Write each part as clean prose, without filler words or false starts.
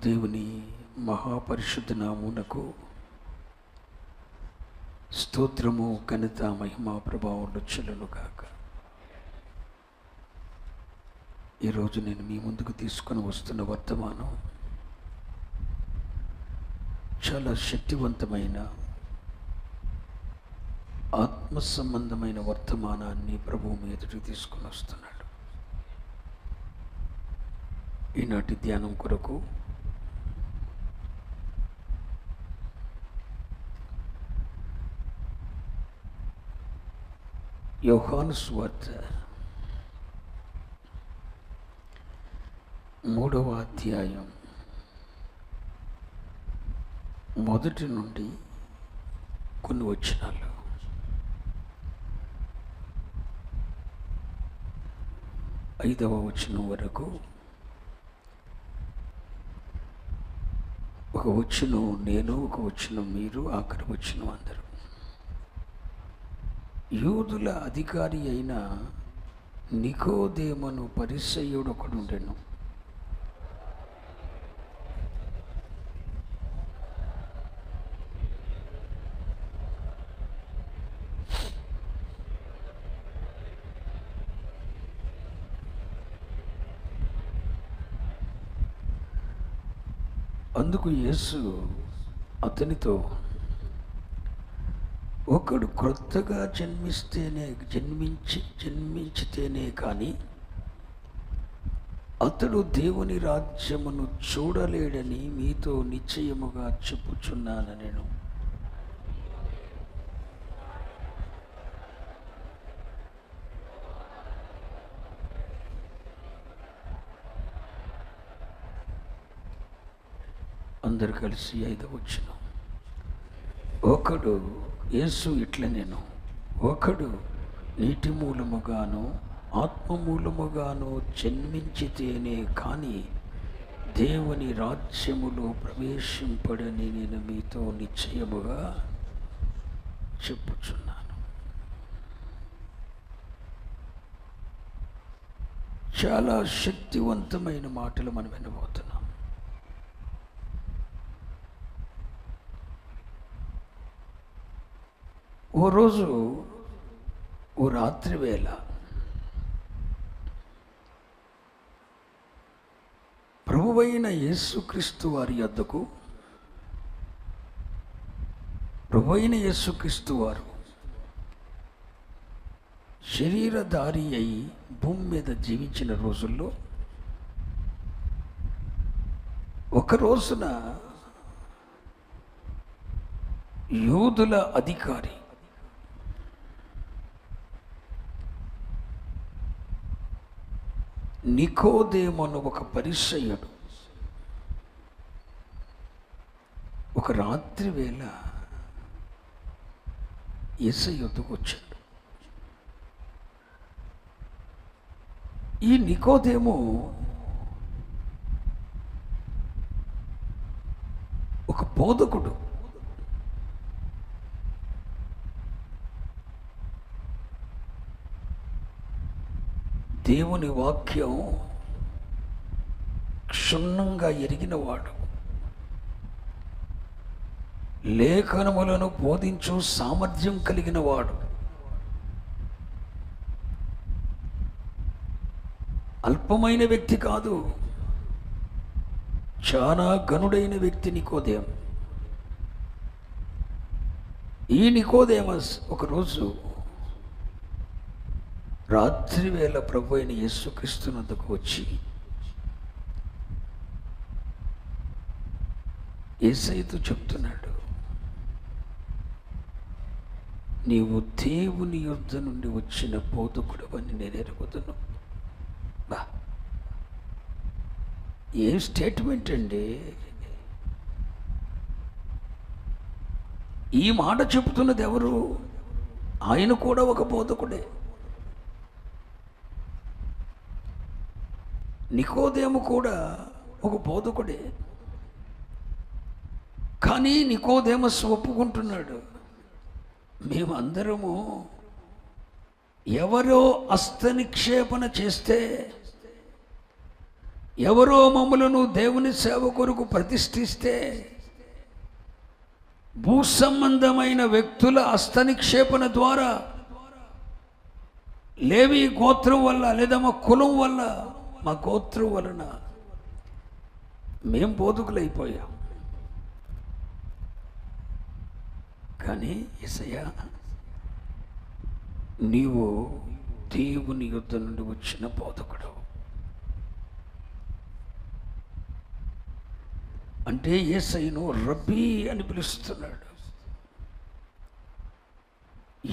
దేవుని మహాపరిశుద్ధ నామమునకు స్తోత్రము, ఘనత, మహిమ, ప్రభావములు చెల్లును గాక. ఈరోజు నేను మీ ముందుకు తీసుకొని వస్తున్న వర్తమానం చాలా శక్తివంతమైన ఆత్మ సంబంధమైన వర్తమానాన్ని ప్రభువు మీ ఎదుటికి తీసుకొని వస్తున్నాడు. ఈనాటి ధ్యానం కొరకు యోహాను సువార్త 3వ అధ్యాయం 1 నుండి కొన్ని వచనాలు. ఐదవ వచనం వరకు. ఒక వచనం నేను, ఒక వచనం మీరు, ఆఖరి వచనం అందరూ. యూదుల అధికారి అయిన నికోదేమను పరిసయ్యుడు ఒకడుండెను. అందుకు యేసు అతనితో, ఒకడు క్రొత్తగా జన్మించితేనే కానీ అతడు దేవుని రాజ్యమును చూడలేడని మీతో నిశ్చయముగా చెప్పుచున్నాను నేను. అందరు కలిసి 5వ వచనం. ఒకడు, యేసు ఇట్ల నేను, ఒకడు నీటి మూలముగాను ఆత్మ మూలముగాను జన్మించితేనే కానీ దేవుని రాజ్యములో ప్రవేశింపడని నేను మీతో నిశ్చయముగా చెప్పుచున్నాను. చాలా శక్తివంతమైన మాటలు మనం వినబోతున్నాం. ఓ రోజు, ఓ రాత్రి వేళ ప్రభువైన యేసుక్రీస్తు వారి యొద్దకు, ప్రభువైన యేసుక్రీస్తు వారు శరీరధారి అయి భూమి మీద జీవించిన రోజుల్లో ఒక రోజున యూదుల అధికారి నికోదేమను ఒక పరిసయ్యుడు ఒక రాత్రి వేళ యేసయ్య యొద్దకు వచ్చాడు. ఈ నికోదేము ఒక బోధకుడు. దేవుని వాక్యం క్షుణ్ణంగా ఎరిగినవాడు, లేఖనములను బోధించు సామర్థ్యం కలిగిన వాడు, అల్పమైన వ్యక్తి కాదు, చాలా ఘనుడైన వ్యక్తి నికోదేము. ఈ నికోదేమస్ ఒకరోజు రాత్రి వేళ ప్రభు అయిన యేసుక్రీస్తు వద్దకు వచ్చి యేసయ్యతో చెప్తున్నాడు, నీవు దేవుని యొద్ద నుండి వచ్చిన బోధకుడు అని నేను ఎరుగుదును. బా, ఏం స్టేట్మెంట్ అండి! ఈ మాట చెబుతున్నది ఎవరు? ఆయన కూడా ఒక బోధకుడే. నికోదేము కూడా ఒక బోధకుడే. కానీ నికోదేమస్ ఒప్పుకుంటున్నాడు, మేమందరము ఎవరో హస్తనిక్షేపణ చేస్తే ఎవరో మమ్ములను దేవుని సేవ కొరకు ప్రతిష్ఠిస్తే భూ సంబంధమైన వ్యక్తుల హస్తనిక్షేపణ ద్వారా, లేవి గోత్రం వల్ల లేదా మా కులం వల్ల, మా గోత్రం వలన మేం బోధకులైపోయాం. కానీ యేసయ్యా, నీవు దేవుని యుద్ధ నుండి వచ్చిన బోధకుడు అంటే యేసయ్యను రబ్బీ అని పిలుస్తున్నాడు.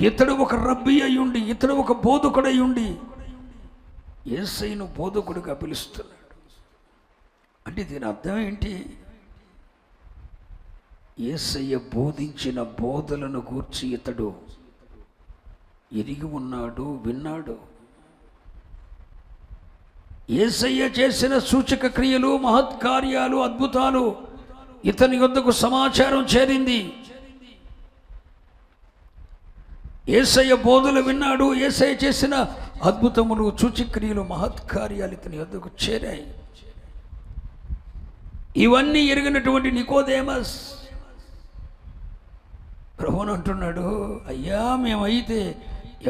ఇతడు ఒక రబ్బీ అయ్యుండి, ఇతడు ఒక బోధకుడు అయ్యుండి యేసయ్యను బోధకుడిగా పిలుస్తున్నాడు. అంటే దీని అర్థం ఏంటి? యేసయ్య బోధించిన బోధలను గూర్చి ఇతడు ఎరిగి ఉన్నాడు, విన్నాడు. యేసయ్య చేసిన సూచక క్రియలు, మహత్కార్యాలు, అద్భుతాలు ఇతని యొద్దకు సమాచారం చేరింది. యేసయ్య బోధలు విన్నాడు. యేసయ్య చేసిన అద్భుతములు, సూచక్రియలు, మహత్కార్యాలు ఇతని యొద్దకు చేరాయి. ఇవన్నీ ఎరిగినటువంటి నికోదేమస్ ప్రభువును అంటున్నాడు, అయ్యా, మేమైతే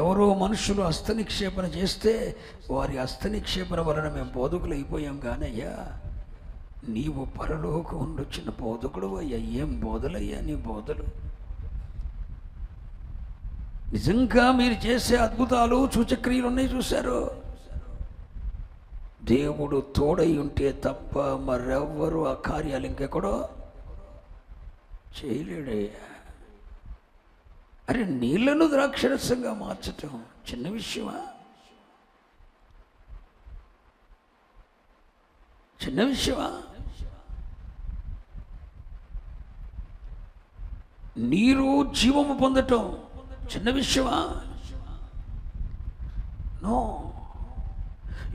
ఎవరో మనుషులు హస్తనిక్షేపణ చేస్తే వారి హస్తనిక్షేపణ వలన మేము బోధకులు అయిపోయాం. కానీ అయ్యా, నీవు పరలోకం ఉండొచ్చిన బోధకుడు అయ్యా, ఏం బోధలయ్యా నీ బోధలు! నిజంగా మీరు చేసే అద్భుతాలు, సూచక్రియలు ఉన్నాయి చూశారు. దేవుడు తోడై ఉంటే తప్ప మరెవ్వరూ ఆ కార్యాలు ఇంకెక్కడో చేయలేడయ్యా. అరే, నీళ్లను ద్రాక్షరసంగా మార్చటం చిన్న విషయమా? చిన్న విషయమా? నీరు జీవము పొందటం చిన్న విషయమా? నో.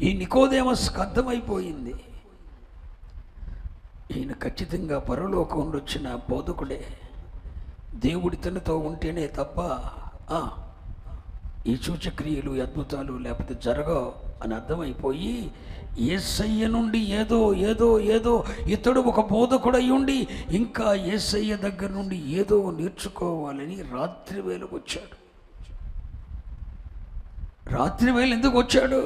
ఈ నికోదేమస్కి అర్థమైపోయింది, ఈయన ఖచ్చితంగా పరలోకం వచ్చిన బోధకుడే. దేవుడి తనతో ఉంటేనే తప్ప ఈ సూచక్రియలు, అద్భుతాలు లేకపోతే జరగవు అని అర్థమైపోయి యేసయ్య నుండి ఏదో ఏదో ఏదో ఇతడు ఒక బోధకుడు అయి ఉండి ఇంకా యేసయ్య దగ్గర నుండి ఏదో నేర్చుకోవాలని రాత్రి వేళకు వచ్చాడు. రాత్రి వేళ ఎందుకు వచ్చాడు?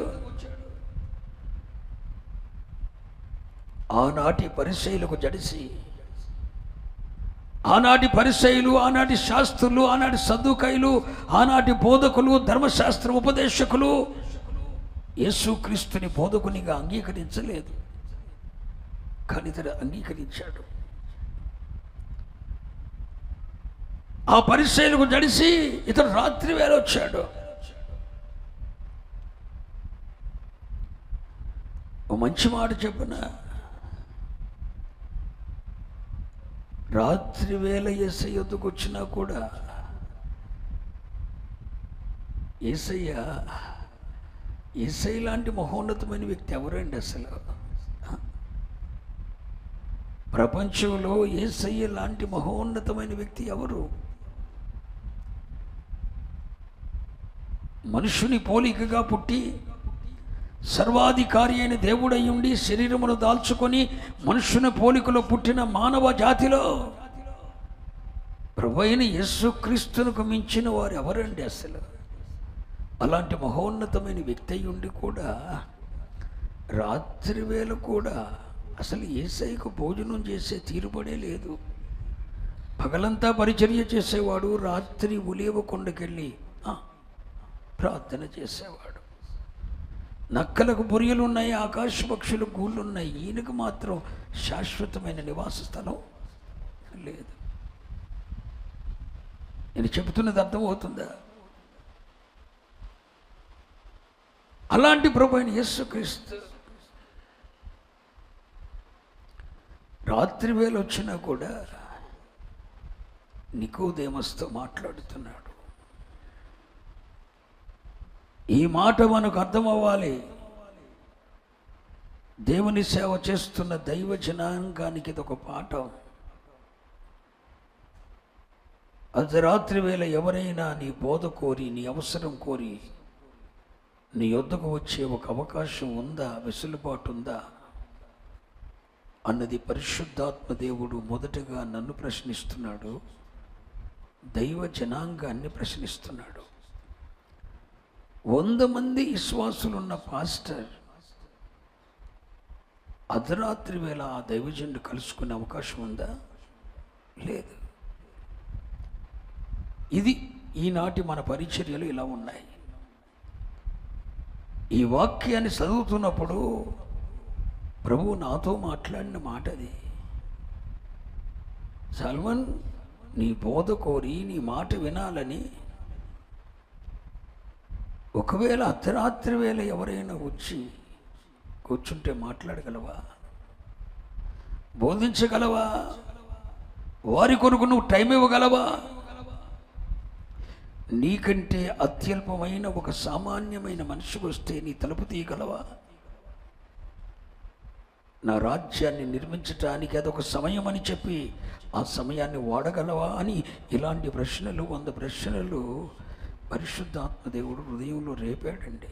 ఆనాటి పరిసయ్యులకు జడిసి, ఆనాటి పరిసయ్యులు, ఆనాటి శాస్త్రులు, ఆనాటి సద్దుకైలు, ఆనాటి బోధకులు, ధర్మశాస్త్ర ఉపదేశకులు యేసుక్రీస్తుని బోధకునిగా అంగీకరించలేదు. కానీ ఇతడు అంగీకరించాడు. ఆ పరిసయ్యులకు జడిసి ఇతడు రాత్రి వేళ వచ్చాడు. ఓ మంచి మాట చెప్పిన, రాత్రి వేళ యేసయ్య వద్దకు వచ్చినా కూడా యేసయ్య లాంటి మహోన్నతమైన వ్యక్తి ఎవరండి అసలు? ప్రపంచంలో యేసయ్య లాంటి మహోన్నతమైన వ్యక్తి ఎవరు? మనుషుని పోలికగా పుట్టి సర్వాధికారి అయిన దేవుడై ఉండి శరీరమును దాల్చుకొని మనుషుని పోలికలో పుట్టిన మానవ జాతిలో ప్రభువైన యేసుక్రీస్తునకు మించిన వారు ఎవరండి అసలు? అలాంటి మహోన్నతమైన వ్యక్తి అయి ఉండి కూడా రాత్రి వేళ కూడా అసలు యేసయ్యకు భోజనం చేసే తీరుబడే లేదు. పగలంతా పరిచర్య చేసేవాడు, రాత్రి ఉలేవ కొండకెళ్ళి ప్రార్థన చేసేవాడు. నక్కలకు బొరియలు ఉన్నాయి, ఆకాశ పక్షులు గూళ్ళు ఉన్నాయి. ఈయనకు మాత్రం శాశ్వతమైన నివాస స్థలం లేదు. నేను చెబుతున్నది అర్థమవుతుందా? అలాంటి ప్రభు అయిన యేసుక్రీస్తు రాత్రి వేళ వచ్చినా కూడా నికోదేమస్తో మాట్లాడుతున్నాడు. ఈ మాట మనకు అర్థమవ్వాలి. దేవుని సేవ చేస్తున్న దైవ జనాంగానికి ఇది ఒక పాఠం. అర్ధరాత్రి వేళ ఎవరైనా నీ బోధ కోరి, నీ అవసరం కోరి నీ యొద్దకు వచ్చే ఒక అవకాశం ఉందా? వెసులుబాటు ఉందా? అన్నది పరిశుద్ధాత్మ దేవుడు మొదటగా నన్ను ప్రశ్నిస్తున్నాడు, దైవ జనాంగాన్ని ప్రశ్నిస్తున్నాడు. 100 మంది విశ్వాసులున్న పాస్టర్ అర్ధరాత్రి వేళ ఆ దైవజనుడు కలుసుకునే అవకాశం ఉందా? లేదు. ఇది ఈనాటి మన పరిచర్యలు ఇలా ఉన్నాయి. ఈ వాక్యాన్ని చదువుతున్నప్పుడు ప్రభువు నాతో మాట్లాడిన మాట అది, సల్మాన్ నీ బోధ కోరి నీ మాట వినాలని ఒకవేళ అర్ధరాత్రి వేళ ఎవరైనా వచ్చి కూర్చుంటే మాట్లాడగలవా? బోధించగలవా? వారి కొరకు నువ్వు టైం ఇవ్వగలవా? నీకంటే అత్యల్పమైన ఒక సామాన్యమైన మనిషి వస్తే నీ తలుపు తీయగలవా? నా రాజ్యాన్ని నిర్మించటానికి అదొక సమయం అని చెప్పి ఆ సమయాన్ని వాడగలవా అని ఇలాంటి ప్రశ్నలు 100 ప్రశ్నలు పరిశుద్ధాత్మ దేవుడు హృదయంలో రేపాడండి.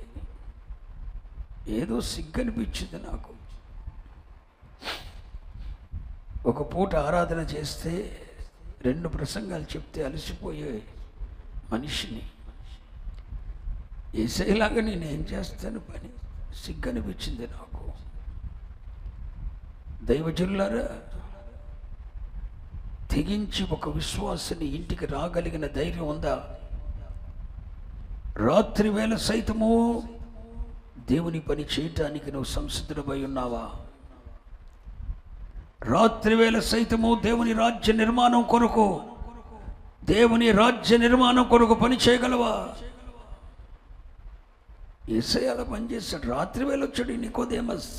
ఏదో సిగ్గనిపించింది నాకు. ఒక పూట ఆరాధన చేస్తే 2 ప్రసంగాలు చెప్తే అలసిపోయే మనిషిని ఏసేలాగా నేనేం చేస్తాను పని, సిగ్గనిపించింది నాకు. దైవజనులారా, తెగించి ఒక విశ్వాసిని ఇంటికి రాగలిగిన ధైర్యం ఉందా? రాత్రి వేళ సైతము దేవుని పని చేయటానికి నువ్వు సంసిద్ధుడై ఉన్నావా? రాత్రి వేళ సైతము దేవుని రాజ్య నిర్మాణం కొరకు, దేవుని రాజ్య నిర్మాణం కొరకు పని చేయగలవా? యేసయ్య అలా పనిచేశాడు. రాత్రి వేళ వచ్చాడు నికోదేమస్,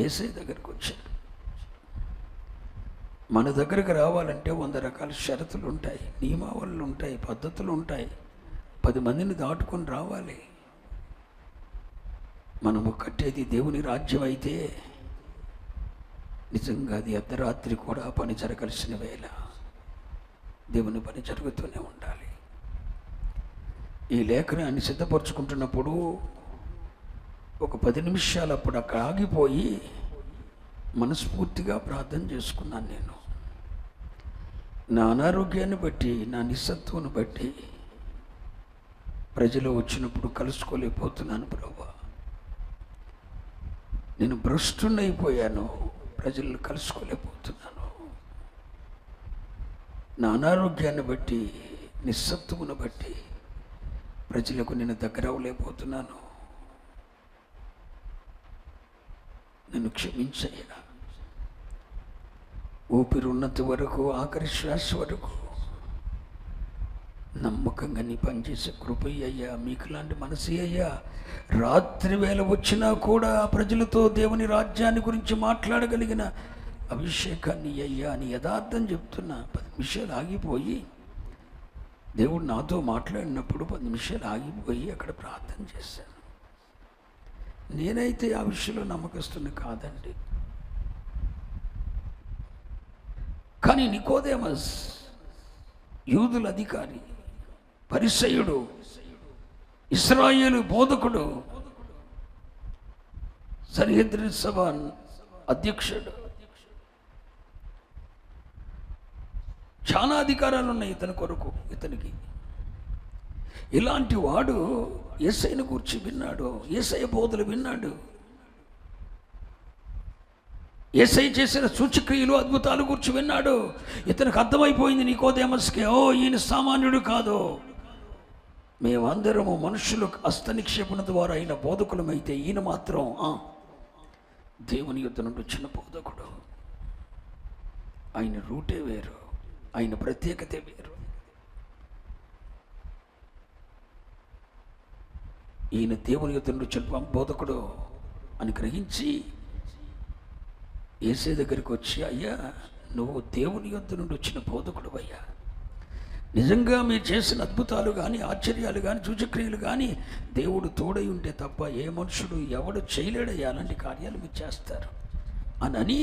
యేసయ్య దగ్గరికి వచ్చాడు. మన దగ్గరకు రావాలంటే 100 రకాల షరతులు ఉంటాయి, నియమావళులు ఉంటాయి, పద్ధతులు ఉంటాయి. 10 మందిని దాటుకొని రావాలి. మనము కట్టేది దేవుని రాజ్యం అయితే నిజంగా అది అర్ధరాత్రి కూడా పని జరగాల్సిన వేళ దేవుని పని జరుగుతూనే ఉండాలి. ఈ లేఖనాన్ని సిద్ధపరచుకుంటున్నప్పుడు ఒక 10 నిమిషాలు అప్పుడు అక్కడ ఆగిపోయి మనస్ఫూర్తిగా ప్రార్థన చేసుకున్నాను. నేను నా అనారోగ్యాన్ని బట్టి, నా నిస్సత్వాన్ని బట్టి ప్రజలు వచ్చినప్పుడు కలుసుకోలేకపోతున్నాను ప్రభువా. నేను భ్రష్టున్నైపోయాను, ప్రజలను కలుసుకోలేకపోతున్నాను. నా అనారోగ్యాన్ని బట్టి, నిస్సత్వమును బట్టి ప్రజలకు నేను దగ్గర అవ్వలేకపోతున్నాను. నన్ను క్షమించయ్యా. ఊపిరి ఉన్నంత వరకు, ఆఖరి శ్వాస వరకు నమ్మకంగా నీ పనిచేసే కృపయ్యా. మీకు లాంటి మనసు అయ్యా. రాత్రి వేళ వచ్చినా కూడా ప్రజలతో దేవుని రాజ్యాన్ని గురించి మాట్లాడగలిగిన అభిషేకాన్ని అయ్యా అని యథార్థం చెప్తున్నా. 10 నిమిషాలు ఆగిపోయి దేవుడు నాతో మాట్లాడినప్పుడు 10 నిమిషాలు ఆగిపోయి అక్కడ ప్రార్థన చేశాను. నేనైతే ఆ విషయంలో నమ్మకస్తుని కాదండి. కానీ నికోదేమస్ యూదుల అధికారి, పరిసయ్యుడు, ఇశ్రాయేలు బోధకుడు, సన్హెద్రిన్ సభ అధ్యక్షుడు, చాలా అధికారాలు ఉన్నాయి ఇతని కొరకు. ఇతనికి ఇలాంటి వాడు యేసయ్యను గురించి విన్నాడు, యేసయ్య బోధలు విన్నాడు, యేసయ్య చేసిన సూచక్రియలు అద్భుతాలు గురించి విన్నాడు. ఇతనికి అర్థమైపోయింది నికోదేమస్కి, ఓ ఈయన సామాన్యుడు కాదు. మేమందరము మనుషులు హస్తనిక్షేపణ ద్వారా అయిన బోధకులమైతే ఈయన మాత్రం దేవుని యుద్ధ నుండి వచ్చిన బోధకుడు. ఆయన రూటే వేరు, ఆయన ప్రత్యేకతే వేరు. ఈయన దేవుని యుద్ధ నుండి వచ్చిన బోధకుడు అని గ్రహించి యేసయ్య దగ్గరికి వచ్చి, అయ్యా నువ్వు దేవుని యుద్ధ నుండి వచ్చిన బోధకుడు అయ్యా. నిజంగా మీరు చేసిన అద్భుతాలు కానీ, ఆశ్చర్యాలు కానీ, సూచక్రియలు కానీ దేవుడు తోడై ఉంటే తప్ప ఏ మనుషుడు ఎవడు చేయలేడయ్యా అలాంటి కార్యాలు మీరు చేస్తారు అని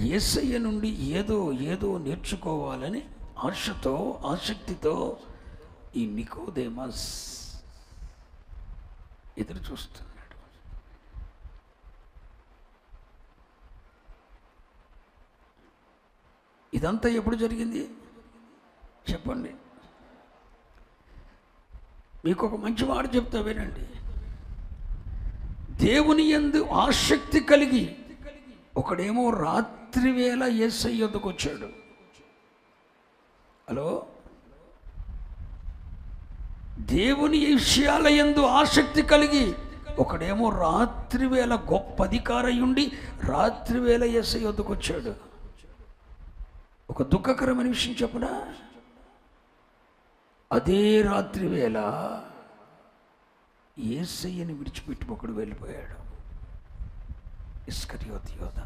యేసయ్య నుండి ఏదో నేర్చుకోవాలని ఆశతో, ఆసక్తితో ఈ నికోదేమస్ ఎదురు చూస్తున్నాడు. ఇదంతా ఎప్పుడు జరిగింది చెప్పండి? మీకు ఒక మంచి మాట చెప్తా వినండి. దేవుని యందు ఆసక్తి కలిగి ఒకడేమో రాత్రి వేళ యేసయ్య యొద్దకు వచ్చాడు. హలో, దేవుని విషయాల యందు ఆసక్తి కలిగి ఒకడేమో రాత్రి వేళ గొప్ప అధికారయుండి రాత్రి వేళ యేసయ్య యొద్దకు వచ్చాడు. ఒక దుఃఖకరమైన విషయం చెప్పునా, అదే రాత్రి వేళ యేసయ్యని విడిచిపెట్టి ఒకడు వెళ్ళిపోయాడు. ఇస్కరియోతు యోధ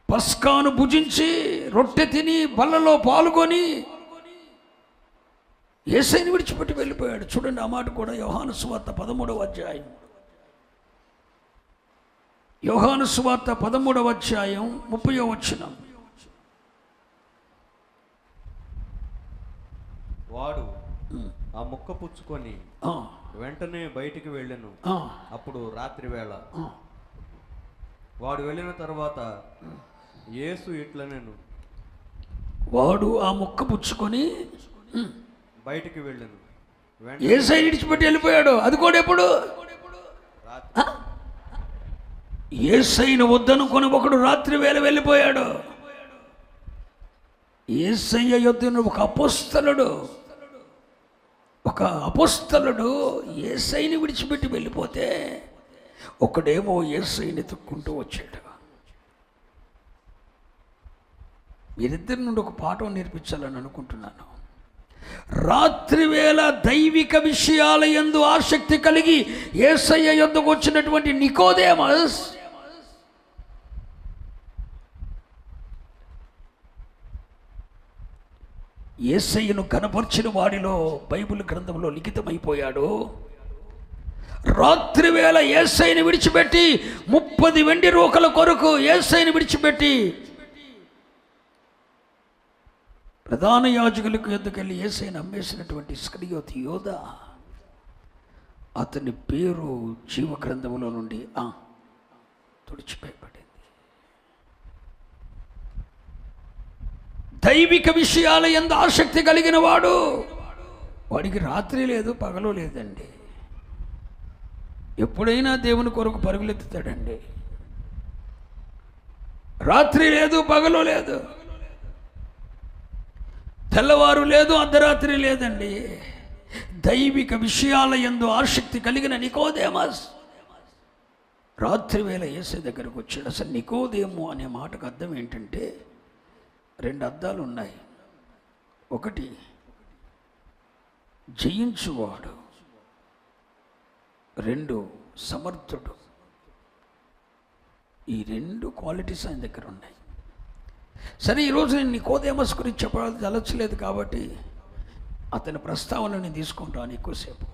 పస్కాను భుజించి రొట్టె తిని బల్లలో పాల్గొని యేసయ్యని విడిచిపెట్టి వెళ్ళిపోయాడు. చూడండి, ఆ మాట కూడా యోహాను సువార్త 13వ అధ్యాయం. యోహాను సువార్త 13వ అధ్యాయం 30వ వచనం. వాడు ఆ ముక్క పుచ్చుకొని వెంటనే బయటికి వెళ్ళెను. అప్పుడు రాత్రి వేళ. వాడు వెళ్ళిన తర్వాత యేసు ఇట్లనెను, వాడు ఆ ముక్క పుచ్చుకొని బయటికి వెళ్ళెను. యేసయ్యని విడిచిపెట్టి వెళ్ళిపోయాడు. అది కూడా ఎప్పుడు? యేసయ్యను వద్దనుకొని ఒకడు రాత్రి వేళ వెళ్ళిపోయాడు. యేసయ్య యొద్దను ఒక అపోస్తలుడు యేసయ్యని విడిచిపెట్టి వెళ్ళిపోతే ఒకడేమో యేసయ్యని ఎత్తుక్కుంటూ వచ్చాడు. మీరిద్దరి నుండి ఒక పాఠం నేర్పించాలని అనుకుంటున్నాను. రాత్రి వేళ దైవిక విషయాల యందు ఆసక్తి కలిగి యేసయ్య యొద్దకు వచ్చినటువంటి నికోదేమస్ యేసయ్యను కనపర్చిన వాడిలో బైబిల్ గ్రంథంలో లిఖితమైపోయాడు. రాత్రి వేళ యేసయ్యని విడిచిపెట్టి 30 వెండి రూకల కొరకు యేసయ్యని విడిచిపెట్టి ప్రధాన యాజకులకు ఎద్దుకెళ్ళి యేసయ్యని అమ్మేసినటువంటి ఇస్కరియోతు యోధ, అతని పేరు జీవ గ్రంథంలో నుండి తుడిచిపోయబడింది. దైవిక విషయాల యందు ఆసక్తి కలిగిన వాడు, వాడికి రాత్రి లేదు పగలు లేదండి. ఎప్పుడైనా దేవుని కొరకు పరుగులెత్తుతాడండి. రాత్రి లేదు పగలు లేదు, తెల్లవారు లేదు అర్ధరాత్రి లేదండి. దైవిక విషయాల యందు ఆసక్తి కలిగిన నికోదేమస్ రాత్రి వేళ యేసయ్య దగ్గరకు వచ్చాడు. అసలు నికోదేము అనే మాటకు అర్థం ఏంటంటే 2 అర్థాలు ఉన్నాయి. ఒకటి జయించువాడు, 2 సమర్థుడు. ఈ 2 క్వాలిటీస్ ఆయన దగ్గర ఉన్నాయి. సరే, ఈరోజు నేను నికోదేమస్ గురించి చెప్పాలి తలచలేదు కాబట్టి అతని ప్రస్తావన నేను తీసుకుంటాను ఎక్కువసేపు.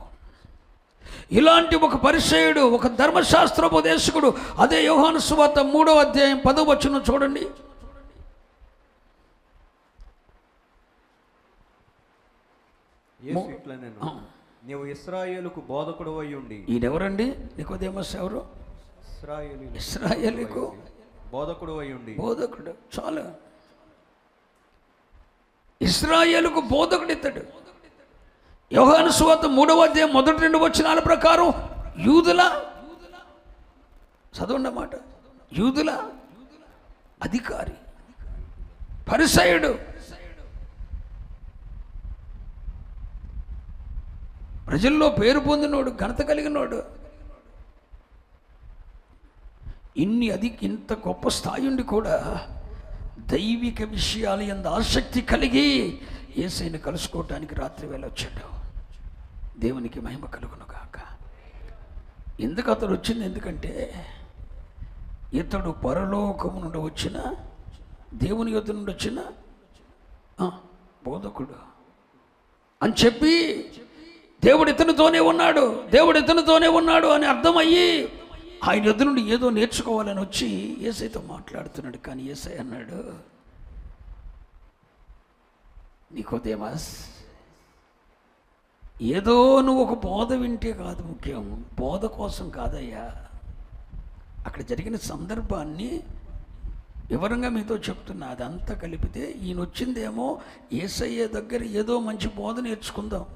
ఇలాంటి ఒక పరిసయ్యుడు, ఒక ధర్మశాస్త్రోపదేశకుడు, అదే యోహాను సువార్త 3వ అధ్యాయం 10వ వచనం చూడండి. నీవు ఇశ్రాయేలుకు బోధకుడు అయి ఉండి. ఈయనెవరండి? నికోదేమస్ ఎవరు? ఇశ్రాయేలుకు బోధకుడు అయి ఉండి. బోధకుడు చాలు. ఇశ్రాయేలుకు బోధకుడు ఇతడు. యోహాను సువార్త 3వ అధ్యాయం 1-2 వచనాల ప్రకారం యూదుల చదవండి మాట, యూదుల అధికారి, పరిసయ్యుడు. ప్రజల్లో పేరు పొందినోడు, ఘనత కలిగినోడు. ఇంత గొప్ప స్థాయి ఉండి కూడా దైవిక విషయాల యందు ఆసక్తి కలిగి యేసయ్యను కలుసుకోవటానికి రాత్రి వేళ వచ్చాడు. దేవునికి మహిమ కలుగును గాక. ఎందుకు అతడు వచ్చింది? ఎందుకంటే ఇతడు పరలోకము నుండి వచ్చిన, దేవుని యొద్ద నుండి వచ్చిన బోధకుడు అని చెప్పి దేవుడు ఇతనితోనే ఉన్నాడు అని అర్థమయ్యి ఆయన యొద్ద నుండి ఏదో నేర్చుకోవాలని వచ్చి యేసయ్యతో మాట్లాడుతున్నాడు. కానీ యేసయ్య అన్నాడు, నికోదేమస్, ఏదో నువ్వు ఒక బోధ వింటే కాదు ముఖ్యం, బోధ కోసం కాదయ్యా. అక్కడ జరిగిన సందర్భాన్ని వివరంగా మీతో చెప్తున్నా. అదంతా కలిపితే ఈయన వచ్చిందేమో యేసయ్య దగ్గర ఏదో మంచి బోధ నేర్చుకుందాం,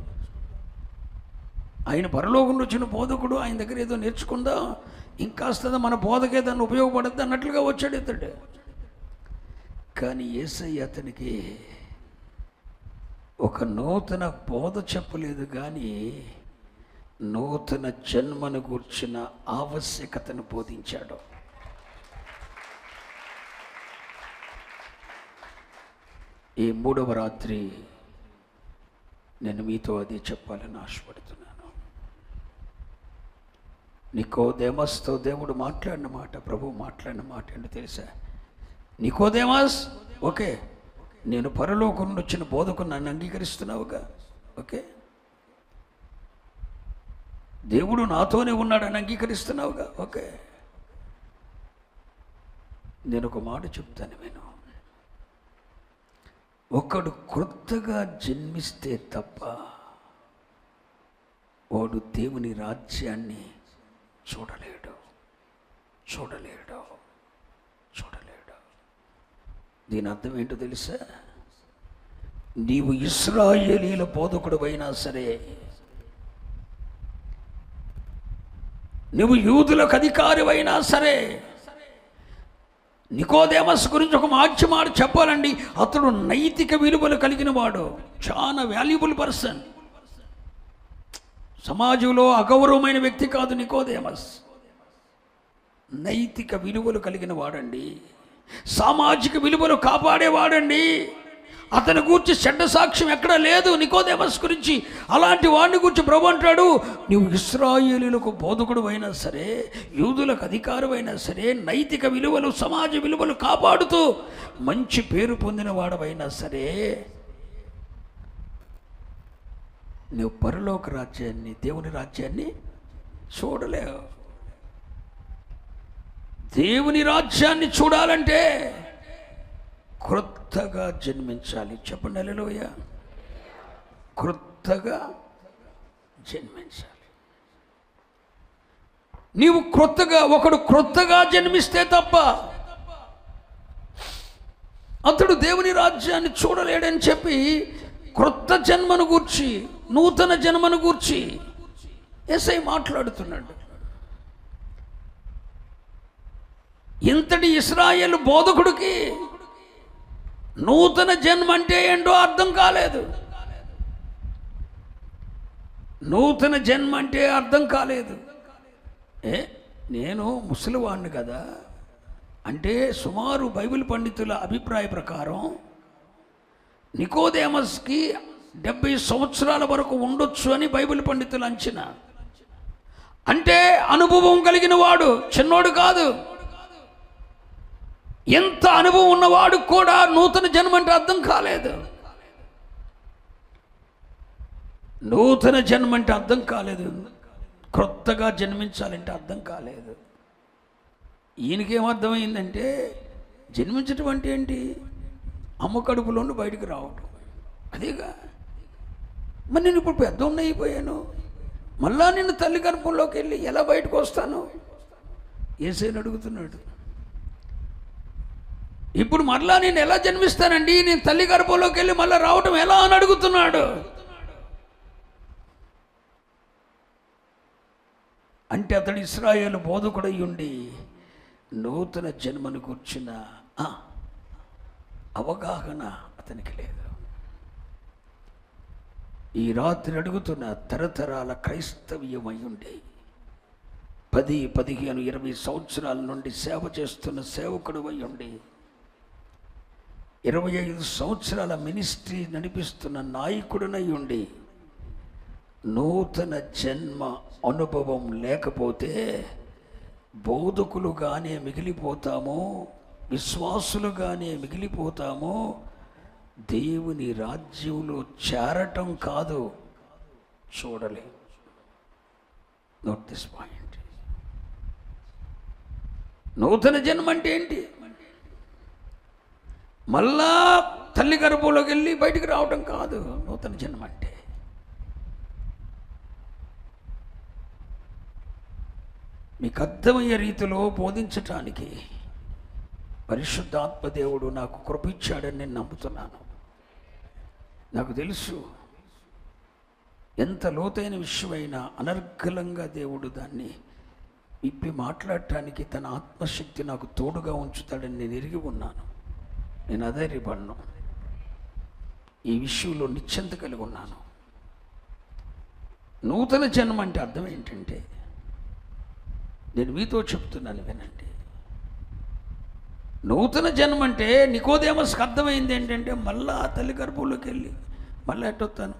ఆయన పరలోకంలో వచ్చిన బోధకుడు, ఆయన దగ్గర ఏదో నేర్చుకుందాం, ఇంకాస్త మన బోధకే దాన్ని ఉపయోగపడద్దు అన్నట్లుగా వచ్చాడు ఇతడు. కానీ యేసయ్య అతనికి ఒక నూతన బోధ చెప్పలేదు, కానీ నూతన జన్మను గూర్చిన ఆవశ్యకతను బోధించాడు. ఈ 3వ రాత్రి నేను మీతో అది చెప్పాలని ఆశపడుతున్నాను. నికోదేమస్తో దేవుడు మాట్లాడిన మాట, ప్రభు మాట్లాడిన మాట ఏంటో తెలుసా? నికోదేమస్, ఓకే, నేను పరలోకం నుండి వచ్చిన బోధకు నన్ను అంగీకరిస్తున్నావుగా, ఓకే, దేవుడు నాతోనే ఉన్నాడని అంగీకరిస్తున్నావుగా, ఓకే, నేను ఒక మాట చెప్తాను విను. ఒకడు క్రొత్తగా జన్మిస్తే తప్ప వాడు దేవుని రాజ్యాన్ని చూడలేడు. దీని అర్థం ఏంటో తెలుసా? నీవు ఇశ్రాయేలీల బోధకుడు అయినా సరే, నువ్వు యూదులకు అధికారి అయినా సరే, నికోదేమస్ గురించి ఒక మంచి మాట చెప్పాలండి. అతడు నైతిక విలువలు కలిగిన వాడు, చాలా వాల్యుబుల్ పర్సన్. సమాజంలో అగౌరవమైన వ్యక్తి కాదు నికోదేమస్. నైతిక విలువలు కలిగిన వాడండి, సామాజిక విలువలు కాపాడేవాడండి. అతని గురించి చెడ్డ సాక్ష్యం ఎక్కడా లేదు నికోదేమస్ గురించి. అలాంటి వాడిని గురించి ప్రభు అంటాడు, నువ్వు ఇశ్రాయేలీలకు బోధకుడు అయినా సరే, యూదులకు అధికారం అయినా సరే, నైతిక విలువలు, సమాజ విలువలు కాపాడుతూ మంచి పేరు పొందిన వాడవైనా సరే, నువ్వు పరలోక రాజ్యాన్ని, దేవుని రాజ్యాన్ని చూడలేవు. దేవుని రాజ్యాన్ని చూడాలంటే క్రొత్తగా జన్మించాలి. చెప్పండి హల్లెలూయా. క్రొత్తగా జన్మించాలి. నీవు ఒకడు క్రొత్తగా జన్మిస్తే తప్ప అతడు దేవుని రాజ్యాన్ని చూడలేడని చెప్పి క్రొత్త జన్మను గూర్చి, నూతన జన్మను గూర్చి యేసయ్య మాట్లాడుతున్నాడు. ఇంతటి ఇశ్రాయేలు బోధకుడికి నూతన జన్మ అంటే ఏంటో అర్థం కాలేదు. నూతన జన్మ అంటే అర్థం కాలేదు. నేను ముసలివాణ్ణి కదా అంటే, సుమారు బైబిల్ పండితుల అభిప్రాయ ప్రకారం నికోదేమస్కి 70 సంవత్సరాల వరకు ఉండొచ్చు అని బైబిల్ పండితులు అంచనా. అంటే అనుభవం కలిగిన వాడు, చిన్నోడు కాదు. ఎంత అనుభవం ఉన్నవాడు కూడా నూతన జన్మ అంటే అర్థం కాలేదు. నూతన జన్మ అంటే అర్థం కాలేదు. క్రొత్తగా జన్మించాలంటే అర్థం కాలేదు. ఈయనకేమర్థమైందంటే, జన్మించటం అంటే ఏంటి? అమ్మ కడుపులోండి బయటికి రావటం, అదేగా. మరి నేను ఇప్పుడు పెద్దోడిని అయిపోయాను, మళ్ళా నిన్ను తల్లి గర్భంలోకి వెళ్ళి ఎలా బయటకు వస్తాను? యేసయ్యని అడుగుతున్నాడు. ఇప్పుడు మరలా నేను ఎలా జన్మిస్తానండి? నేను తల్లి గర్భంలోకి వెళ్ళి మళ్ళీ రావటం ఎలా అని అడుగుతున్నాడు. అంటే అతడు ఇశ్రాయేలు బోధకుడై ఉండి నూతన జన్మను కూర్చున్న అవగాహన అతనికి లేదు. ఈ రాత్రి అడుగుతున్న తరతరాల క్రైస్తవ్యమై ఉండి 10, 15, 20 సంవత్సరాల నుండి సేవ చేస్తున్న సేవకుడు అయి ఉండి 25 సంవత్సరాల మినిస్ట్రీ నడిపిస్తున్న నాయకుడినై ఉండి నూతన జన్మ అనుభవం లేకపోతే బోధకులుగానే మిగిలిపోతాము, విశ్వాసులుగానే మిగిలిపోతాము. దేవుని రాజ్యంలో చేరటం కాదు, చూడలే. Note this point. నూతన జన్మ అంటే ఏంటి? మళ్ళా తల్లి గర్భంలోకి వెళ్ళి బయటికి రావటం కాదు నూతన జన్మ అంటే. మీకు అర్థమయ్యే రీతిలో బోధించటానికి పరిశుద్ధాత్మ దేవుడు నాకు కృప ఇచ్చాడని నేను నమ్ముతున్నాను. నాకు తెలుసు ఎంత లోతైన విషయమైనా అనర్గళంగా దేవుడు దాన్ని ఇప్పి మాట్లాడటానికి తన ఆత్మశక్తి నాకు తోడుగా ఉంచుతాడని నేను ఎరిగి ఉన్నాను. నేను అధైర్యపడను, ఈ విషయంలో నిశ్చింత కలిగి ఉన్నాను. నూతన జన్మ అంటే అర్థం ఏంటంటే, నేను మీతో చెప్తున్నాను వినండి. నూతన జన్మ అంటే నికోదేమస్కి అర్థమైంది ఏంటంటే, మళ్ళా తల్లి గర్భంలోకి వెళ్ళి మళ్ళీ ఎట్టొస్తాను.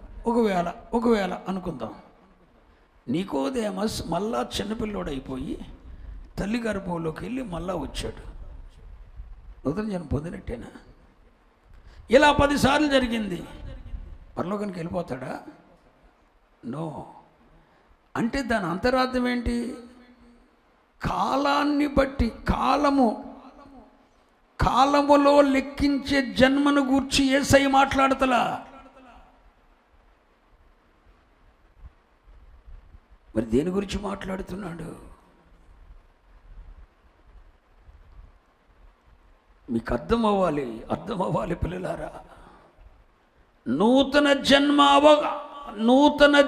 ఒకవేళ అనుకుందాం, నికోదేమస్ మళ్ళా చిన్నపిల్లోడు అయిపోయి తల్లి గర్భంలోకి వెళ్ళి మళ్ళా వచ్చాడు. నూతన జన్మ పొందినట్టేనా? ఇలా 10 సార్లు జరిగింది, పరలోకానికి వెళ్ళిపోతాడా? నో. అంటే దాని అంతరార్థం ఏంటి? కాలాన్ని బట్టి, కాలములో లెక్కించే జన్మను గూర్చి యేసయ్య మాట్లాడతలా. మరి దేని గురించి మాట్లాడుతున్నాడు? మీకు అర్థం అవ్వాలి పిల్లలారా. నూతన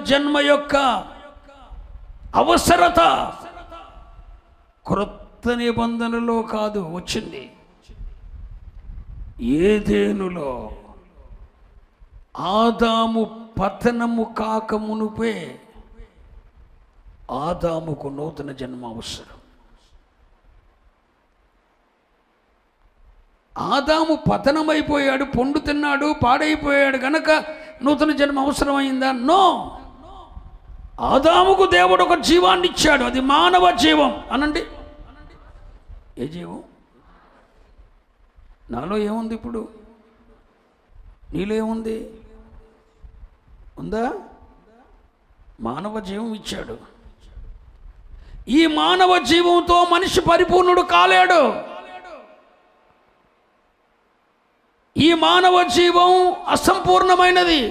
జన్మ యొక్క అవసరత క్రొత్త నిబంధనలో కాదు వచ్చింది, ఏదెనులో ఆదాము పతనము కాకమునుపే ఆదాముకు నూతన జన్మ అవసరం. ఆదాము పతనమైపోయాడు, పండు తిన్నాడు, పాడైపోయాడు గనక నూతన జన్మ అవసరమైందా? నో. ఆదాముకు దేవుడు ఒక జీవాన్ని ఇచ్చాడు, అది మానవ జీవం. అనండి, ఏ జీవం? నాలో ఏముంది? ఇప్పుడు నీలో ఏముంది? ఉందా? మానవ జీవం ఇచ్చాడు. ఈ మానవ జీవంతో మనిషి పరిపూర్ణుడు కాలేడు. ఈ మానవ జీవం అసంపూర్ణమైనది.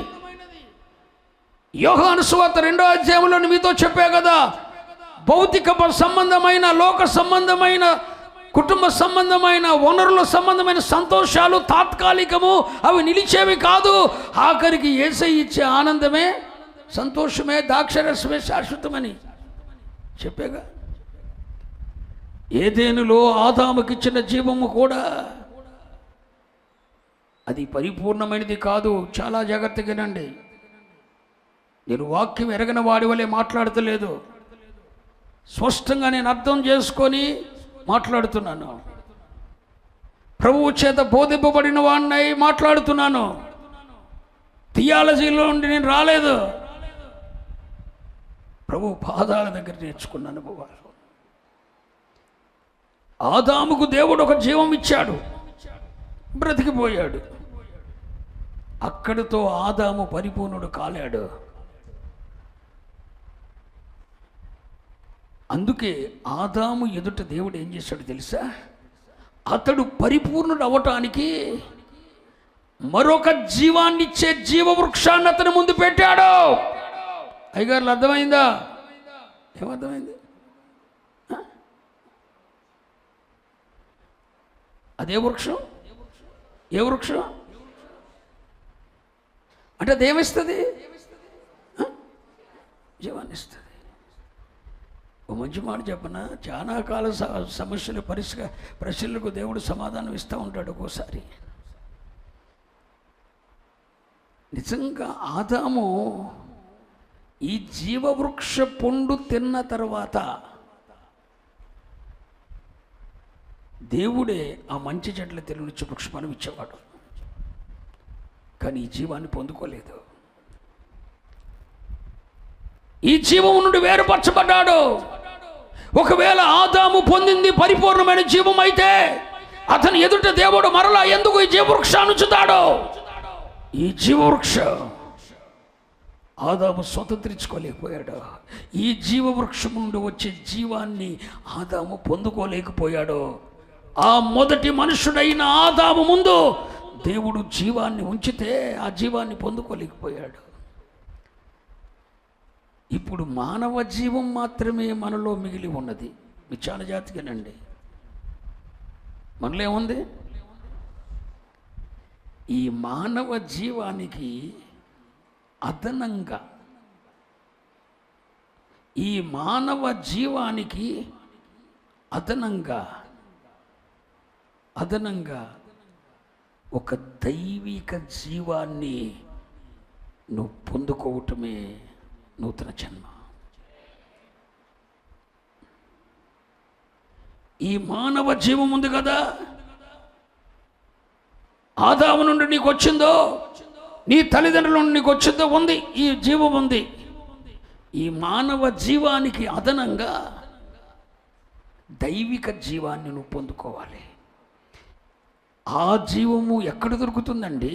యోహాను సువార్త 2వ అధ్యాయంలో మీతో చెప్పే కదా, భౌతిక సంబంధమైన, లోక సంబంధమైన, కుటుంబ సంబంధమైన, వనరుల సంబంధమైన సంతోషాలు తాత్కాలికము, అవి నిలిచేవి కాదు. ఆఖరికి యేసయ్య ఇచ్చే ఆనందమే, సంతోషమే, ద్రాక్షరసమే శాశ్వతమని చెప్పేగా. ఏదెనులో ఆదాముకిచ్చిన జీవము కూడా అది పరిపూర్ణమైనది కాదు. చాలా జాగ్రత్తగా వినండి. నేను వాక్యం ఎరగని వాడి వలె మాట్లాడతలేదు, స్పష్టంగా నేను అర్థం చేసుకొని మాట్లాడుతున్నాను. ప్రభువు చేత బోధింపబడిన వాడినై మాట్లాడుతున్నాను. థియాలజీలో నుండి నేను రాలేదు, ప్రభు పాదాల దగ్గర నేర్చుకున్న అనుభవాలు. ఆదాముకు దేవుడు ఒక జీవం ఇచ్చాడు, బ్రతికిపోయాడు. అక్కడితో ఆదాము పరిపూర్ణుడు కాలేడు. అందుకే ఆదాము ఎదుట దేవుడు ఏం చేశాడు తెలుసా? అతడు పరిపూర్ణుడు అవ్వటానికి మరొక జీవాన్నిచ్చే జీవవృక్షాన్ని అతని ముందు పెట్టాడు. అయ్యగారులు అర్థమైందా? ఏమర్థమైంది? అదే వృక్షం. ఏ వృక్షం అంటే అదేమిస్తుంది? జీవాన్ని ఇస్తుంది. ఓ మంచి మాట చెప్పనా, చాలా కాల సమస్యల ప్రశ్నలకు దేవుడు సమాధానం ఇస్తూ ఉంటాడు ఒక్కోసారి. నిజంగా ఆదాము ఈ జీవవృక్ష పండు తిన్న తర్వాత దేవుడే ఆ మంచి చెట్ల తెలివినిచ్చే వృక్షమని ఇచ్చేవాడు, కానీ ఈ జీవాన్ని పొందుకోలేదు. ఈ జీవం నుండి వేరుపరచబడ్డాడు. ఒకవేళ ఆదాము పొందింది పరిపూర్ణమైన జీవం అయితే అతని ఎదుట దేవుడు మరలా ఎందుకు ఈ జీవవృక్షాన్ని ఉంచుతాడు? ఈ జీవవృక్షం ఆదాము స్వతంత్రించుకోలేకపోయాడు. ఈ జీవవృక్షం నుండి వచ్చే జీవాన్ని ఆదాము పొందుకోలేకపోయాడు. ఆ మొదటి మనుషుడైన ఆదాము ముందు దేవుడు జీవాన్ని ఉంచితే ఆ జీవాన్ని పొందుకోలేకపోయాడు. ఇప్పుడు మానవ జీవం మాత్రమే మనలో మిగిలి ఉన్నది. విచారణ జాతికేనండి, మనలో ఏముంది? ఈ మానవ జీవానికి అదనంగా, ఈ మానవ జీవానికి అదనంగా ఒక దైవిక జీవాన్ని నువ్వు పొందుకోవటమే నూతన జన్మ. ఈ మానవ జీవం ఉంది కదా, ఆదాము నుండి నీకు వచ్చిందో, నీ తల్లిదండ్రుల నుండి నీకు వచ్చిందో ఉంది, ఈ జీవం ఉంది. ఈ మానవ జీవానికి అదనంగా దైవిక జీవాన్ని నువ్వు పొందుకోవాలి. ఆ జీవము ఎక్కడ దొరుకుతుందండి?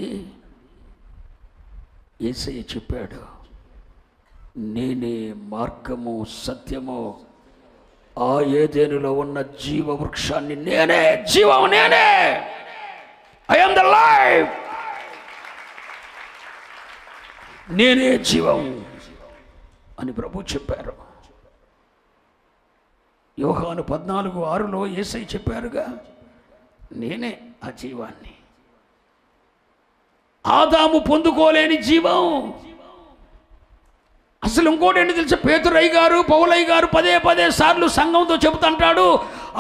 యేసయ్య చెప్పాడు, నేనే మార్గము సత్యము. ఆ ఏదెనులో ఉన్న జీవ వృక్షాన్ని నేనే, జీవం నేనే, ఐ యామ్ ద లైఫ్, నేనే జీవం అని ప్రభు చెప్పారు. యోహాను 14:6లో యేసయ్య చెప్పారుగా, నేనే ఆ జీవాన్ని. ఆదాము పొందుకోలేని జీవం. అసలు ఇంకోటి ఏంటి తెలుసా? పేతురయ్య గారు, పౌలయ్య గారు పదే సార్లు సంఘంతో చెబుతుంటాడు,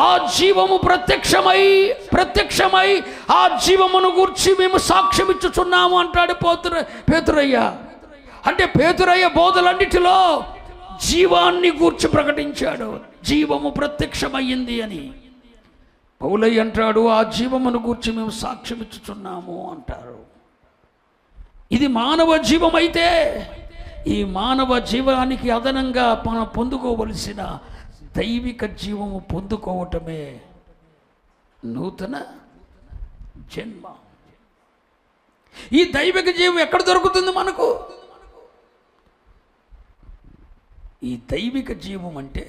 ఆ జీవము ప్రత్యక్షమై ఆ జీవమును గూర్చి మేము సాక్ష్యం ఇచ్చుచున్నాము అంటాడు పేతురయ్య. అంటే పేతురయ్య బోధలన్నిటిలో జీవాన్ని గూర్చి ప్రకటించాడు, జీవము ప్రత్యక్షమయ్యింది అని. పౌలయ్య అంటాడు, ఆ జీవమును గూర్చి మేము సాక్ష్యం ఇచ్చుచున్నాము అంటారు. ఇది మానవ జీవం అయితే, ఈ మానవ జీవానికి అదనంగా మనం పొందుకోవలసిన దైవిక జీవము పొందుకోవటమే నూతన జన్మ. ఈ దైవిక జీవం ఎక్కడ దొరుకుతుంది మనకు? ఈ దైవిక జీవం అంటే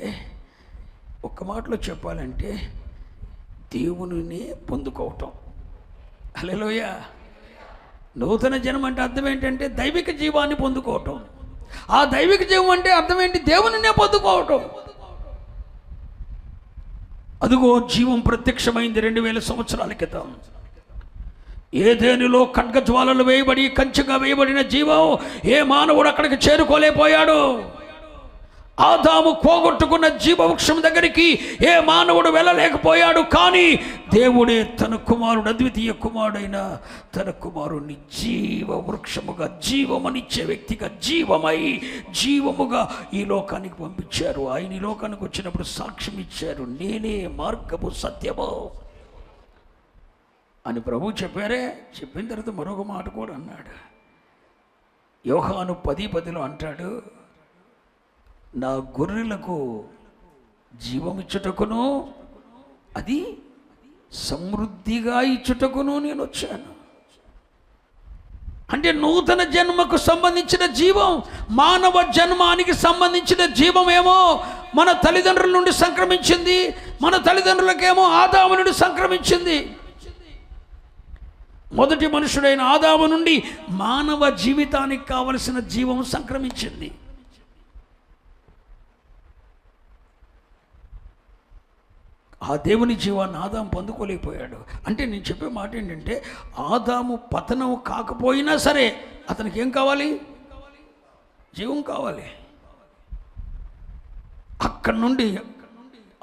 ఒక్క మాటలో చెప్పాలంటే దేవునిని పొందుకోవటం. హల్లెలూయా. నూతన జన్మ అంటే అర్థం ఏంటంటే దైవిక జీవాన్ని పొందుకోవటం. ఆ దైవిక జీవం అంటే అర్థం ఏంటి? దేవునినే పొందుకోవటం. అదిగో జీవం ప్రత్యక్షమైంది 2000 సంవత్సరాల క్రితం. ఏదేనులో ఖడ్గజ్వాలలు వేయబడి కంచెగా వేయబడిన జీవం ఏ మానవుడు అక్కడికి చేరుకోలేకపోయాడు. ఆదాము పోగొట్టుకున్న జీవవృక్షం దగ్గరికి ఏ మానవుడు వెళ్ళలేకపోయాడు. కానీ దేవుడే తన కుమారుడు, అద్వితీయ కుమారుడైన తన కుమారుడిని జీవవృక్షముగా, జీవమనిచ్చే వ్యక్తిగా, జీవముగా ఈ లోకానికి పంపించారు. ఆయన ఈ లోకానికి వచ్చినప్పుడు సాక్ష్యం ఇచ్చారు, నేనే మార్గము సత్యము అని ప్రభు చెప్పారే. చెప్పిన తర్వాత మరొక మాట కూడా అన్నాడు. యోహాను 10:10లో అంటాడు, నా గొర్రెలకు జీవమిచ్చుటకును అది సమృద్ధిగా ఇచ్చుటకును నేను వచ్చాను. అంటే నూతన జన్మకు సంబంధించిన జీవం, మానవ జన్మానికి సంబంధించిన జీవమేమో మన తల్లిదండ్రుల నుండి సంక్రమించింది, మన తల్లిదండ్రులకేమో ఆదాము నుండి సంక్రమించింది. మొదటి మనుషుడైన ఆదాము నుండి మానవ జీవితానికి కావలసిన జీవం సంక్రమించింది. ఆ దేవుని జీవాన్ని ఆదాము పొందుకోలేకపోయాడు. అంటే నేను చెప్పే మాట ఏంటంటే, ఆదాము పతనం కాకపోయినా సరే అతనికి ఏం కావాలి? జీవం కావాలి. అక్కడి నుండి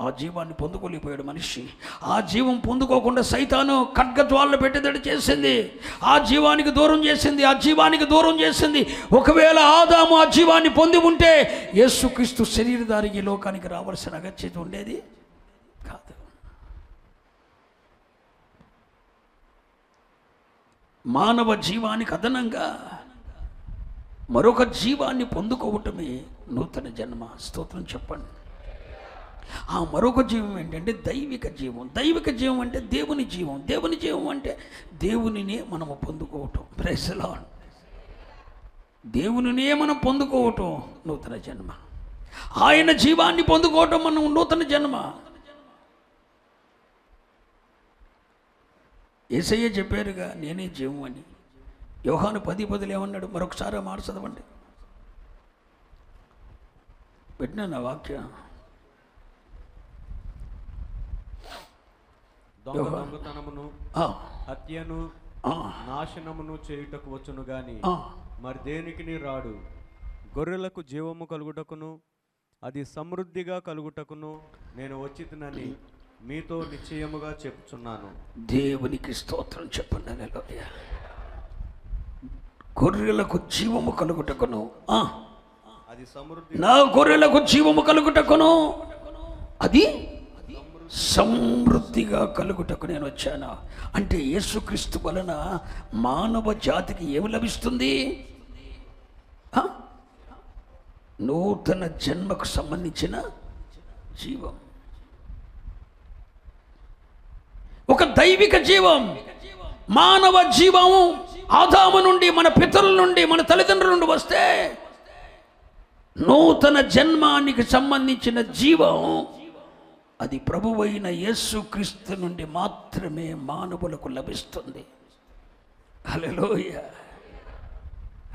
ఆ జీవాన్ని పొందుకోలేకపోయాడు మనిషి. ఆ జీవం పొందుకోకుండా సైతాను ఖడ్గజ్వాలను పెట్టేటట్టు చేసింది, ఆ జీవానికి దూరం చేసింది. ఒకవేళ ఆదాము ఆ జీవాన్ని పొంది ఉంటే యేసుక్రీస్తు శరీరధారికి లోకానికి రావాల్సిన అగత్యత ఉండేది కాదు. మానవ జీవానికి అదనంగా మరొక జీవాన్ని పొందుకోవటమే నూతన జన్మ. స్తోత్రం చెప్పండి. ఆ మరొక జీవం ఏంటంటే దైవిక జీవం. దైవిక జీవం అంటే దేవుని జీవం. దేవుని జీవం అంటే దేవునినే మనము పొందుకోవటం. Praise the lord. దేవునినే మనం పొందుకోవటం నూతన జన్మ. ఆయన జీవాన్ని పొందుకోవటం మనం నూతన జన్మ. యేసయ్య చెప్పారుగా, నేనే జీవం అని. యోహాను 10:10 ఏమన్నాడు? మరొకసారి మాట చదవండి. పెట్టినా నా వాక్యం. దొంగతనమును హత్యను నాశనమును చేయుటకు వచ్చును గాని మరి దేనికి రాడు. గొర్రెలకు జీవము కలుగుటకును అది సమృద్ధిగా కలుగుటకును నేను వచ్చితినని మీతో నిశ్చయముగా చెప్పుచున్నాను. దేవునికి స్తోత్రం చెప్పండి. హల్లెలూయా. గొర్రెలకు జీవము కలుగుటకును, అది సమృద్ధి, నా గొర్రెలకు జీవము కలుగుటకును అది సమృద్ధిగా కలుగుటకు నేను వచ్చాను. అంటే యేసుక్రీస్తు వలన మానవ జాతికి ఏమి లభిస్తుంది? నూతన జన్మకు సంబంధించిన జీవం, ఒక దైవిక జీవం, మానవ జీవము. ఆదాము నుండి, మన పితరుల నుండి, మన తల్లిదండ్రుల నుండి వస్తే నూతన జన్మానికి సంబంధించిన జీవం అది ప్రభువైన యేసుక్రీస్తు నుండి మాత్రమే మానవులకు లభిస్తుంది. హల్లెలూయా,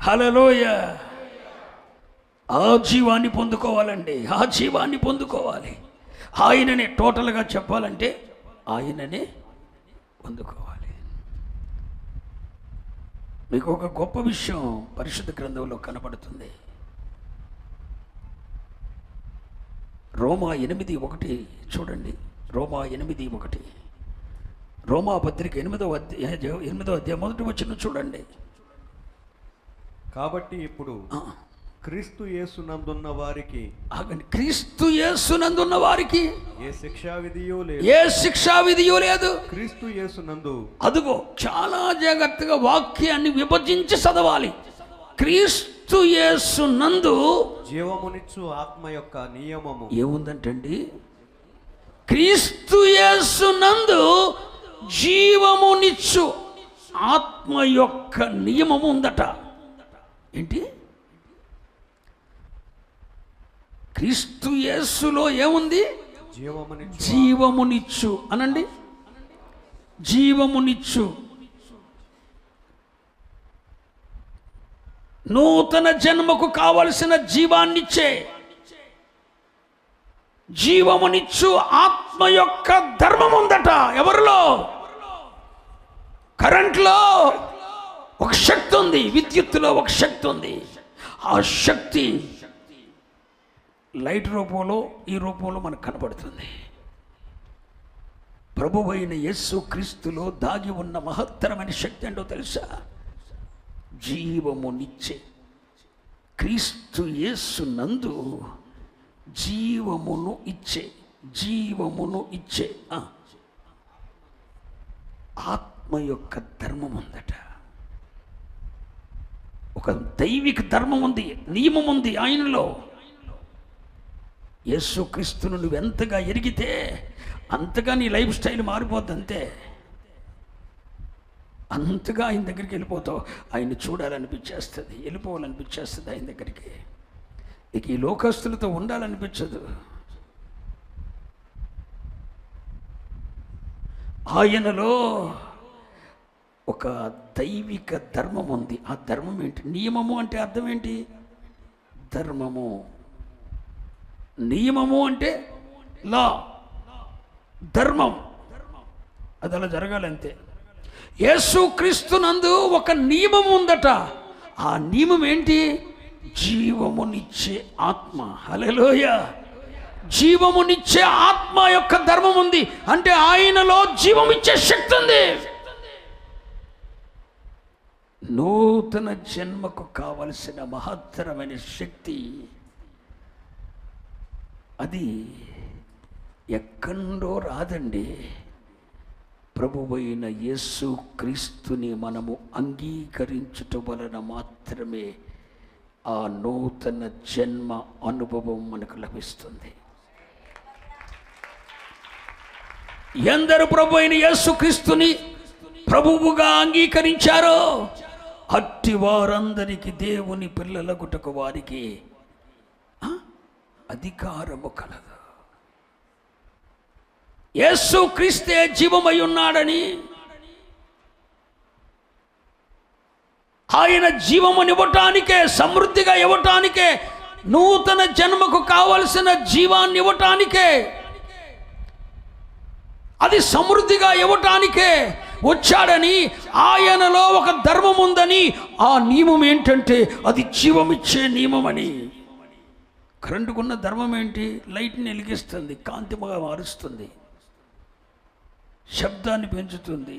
హల్లెలూయా. ఆ జీవాన్ని పొందుకోవాలండి, ఆ జీవాన్ని పొందుకోవాలి. ఆయననే టోటల్గా చెప్పాలంటే ఆయననే పొందుకోవాలి. మీకు ఒక గొప్ప విషయం పరిశుద్ధ గ్రంథంలో కనబడుతుంది. రోమా 8:1 చూడండి. రోమా 8:1, రోమా పత్రిక 8వ అధ్యాయం 1వ వచనం చూడండి. కాబట్టి ఇప్పుడు క్రీస్తు యేసునందున్న వారికి, క్రీస్తు యేసునందున్న వారికి ఏ శిక్షా విధియో లేదు, ఏ శిక్షా విధియో లేదు. క్రీస్తు యేసునందు, అదుగో చాలా జాగ్రత్తగా వాక్యాన్ని విభజించి చదవాలి. క్రీస్తు యేసునందు జీవమునిచ్చు ఆత్మ యొక్క నియమము ఏముందంటండి? క్రీస్తు యేసునందు జీవమునిచ్చు ఆత్మ యొక్క నియమము ఉందట. ఏంటి? క్రీస్తు యేసులో ఏముంది? జీవమునిచ్చు అనండి. జీవమునిచ్చు, నూతన జన్మకు కావలసిన జీవాన్నిచ్చే, జీవమునిచ్చు ఆత్మ యొక్క ధర్మం ఉందట. ఎవరిలో? కరెంట్లో ఒక శక్తి ఉంది, విద్యుత్తులో ఒక శక్తి ఉంది. ఆ శక్తి లైట్ రూపంలో, ఈ రూపంలో మనకు కనబడుతుంది. ప్రభువైన యేసు క్రీస్తులో దాగి ఉన్న మహత్తరమైన శక్తి ఏంటో తెలుసా? జీవమునిచ్చే. క్రీస్తు యేసు నందు జీవమును ఇచ్చే, జీవమును ఇచ్చే ఆత్మ యొక్క ధర్మం ఉందట. ఒక దైవిక ధర్మం ఉంది, నియమం ఉంది ఆయనలో. యేసుక్రీస్తును నువ్వు ఎంతగా ఎరిగితే అంతగా నీ లైఫ్ స్టైల్ మారిపోద్ది. అంతే, అంతగా ఆయన దగ్గరికి వెళ్ళిపోతావు. ఆయన్ని చూడాలనిపించేస్తుంది, వెళ్ళిపోవాలనిపించేస్తుంది ఆయన దగ్గరికి. ఇక ఈ లోకస్తులతో ఉండాలనిపించదు. ఆయనలో ఒక దైవిక ధర్మం ఉంది. ఆ ధర్మం ఏంటి? నియమము అంటే అర్థం ఏంటి? ధర్మము. నియమము అంటే లా, ధర్మం. అది అలా జరగాలంతే. యేసుక్రీస్తునందు ఒక నియమం ఉందట. ఆ నియమం ఏంటి? జీవమునిచ్చే ఆత్మ. హల్లెలూయా. జీవమునిచ్చే ఆత్మ యొక్క ధర్మం ఉంది. అంటే ఆయనలో జీవం ఇచ్చే శక్తి ఉంది. నూతన జన్మకు కావలసిన మహత్తరమైన శక్తి అది ఎక్కడో రాదండి. ప్రభువైన యేసు క్రీస్తుని మనము అంగీకరించుట వలన మాత్రమే ఆ నూతన జన్మ అనుభవం మనకు లభిస్తుంది. ఎందరు ప్రభువైన యేసు క్రీస్తుని ప్రభువుగా అంగీకరించారో అట్టి వారందరికీ దేవుని పిల్లలగుటకు వారికి అధికారము కలదు. యేసు క్రీస్తే జీవమై ఉన్నాడని, ఆయన జీవమునివ్వటానికే, సమృద్ధిగా ఇవ్వటానికే, నూతన జన్మకు కావలసిన జీవాన్ని ఇవ్వటానికే అది సమృద్ధిగా ఇవ్వటానికే వచ్చాడని, ఆయనలో ఒక ధర్మం ఉందని. ఆ నియమం ఏంటంటే అది జీవమిచ్చే నియమమని. కరెంటుకున్న ధర్మం ఏంటి? లైట్ని వెలిగిస్తుంది, కాంతిగా మారుస్తుంది, శబ్దాన్ని పెంచుతుంది.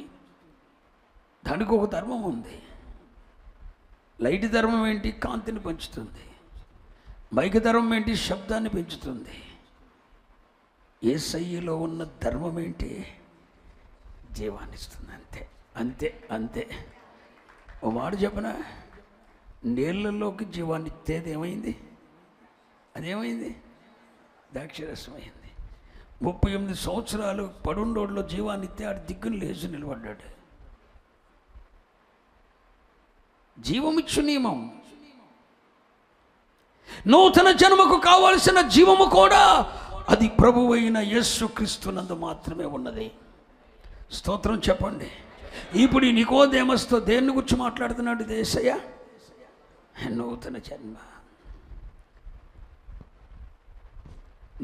దానికి ఒక ధర్మం ఉంది. లైట్ ధర్మం ఏంటి? కాంతిని పెంచుతుంది. మైక్ ధర్మం ఏంటి? శబ్దాన్ని పెంచుతుంది. యేసయ్యలో ఉన్న ధర్మం ఏంటి? జీవాన్ని ఇస్తుంది. అంతే అంతే అంతే. ఓ మాట చెప్పన, నీళ్ళలోకి జీవాన్ని ఇచ్చేది ఏమైంది? అదేమైంది? ద్రాక్షరసమైంది. 38 సంవత్సరాలు పడుండోడ్లో జీవాన్ని ఇస్తే ఆడు దిగ్గును లేచి నిలబడ్డాడు. జీవమిచ్చు నియమం. నూతన జన్మకు కావలసిన జీవము కూడా అది ప్రభువైన యేసుక్రీస్తునందు మాత్రమే ఉన్నది. స్తోత్రం చెప్పండి. ఇప్పుడు ఈ నికోదేమస్తో దేన్ని గురించి మాట్లాడుతున్నాడు యేసయ్య? నూతన జన్మ.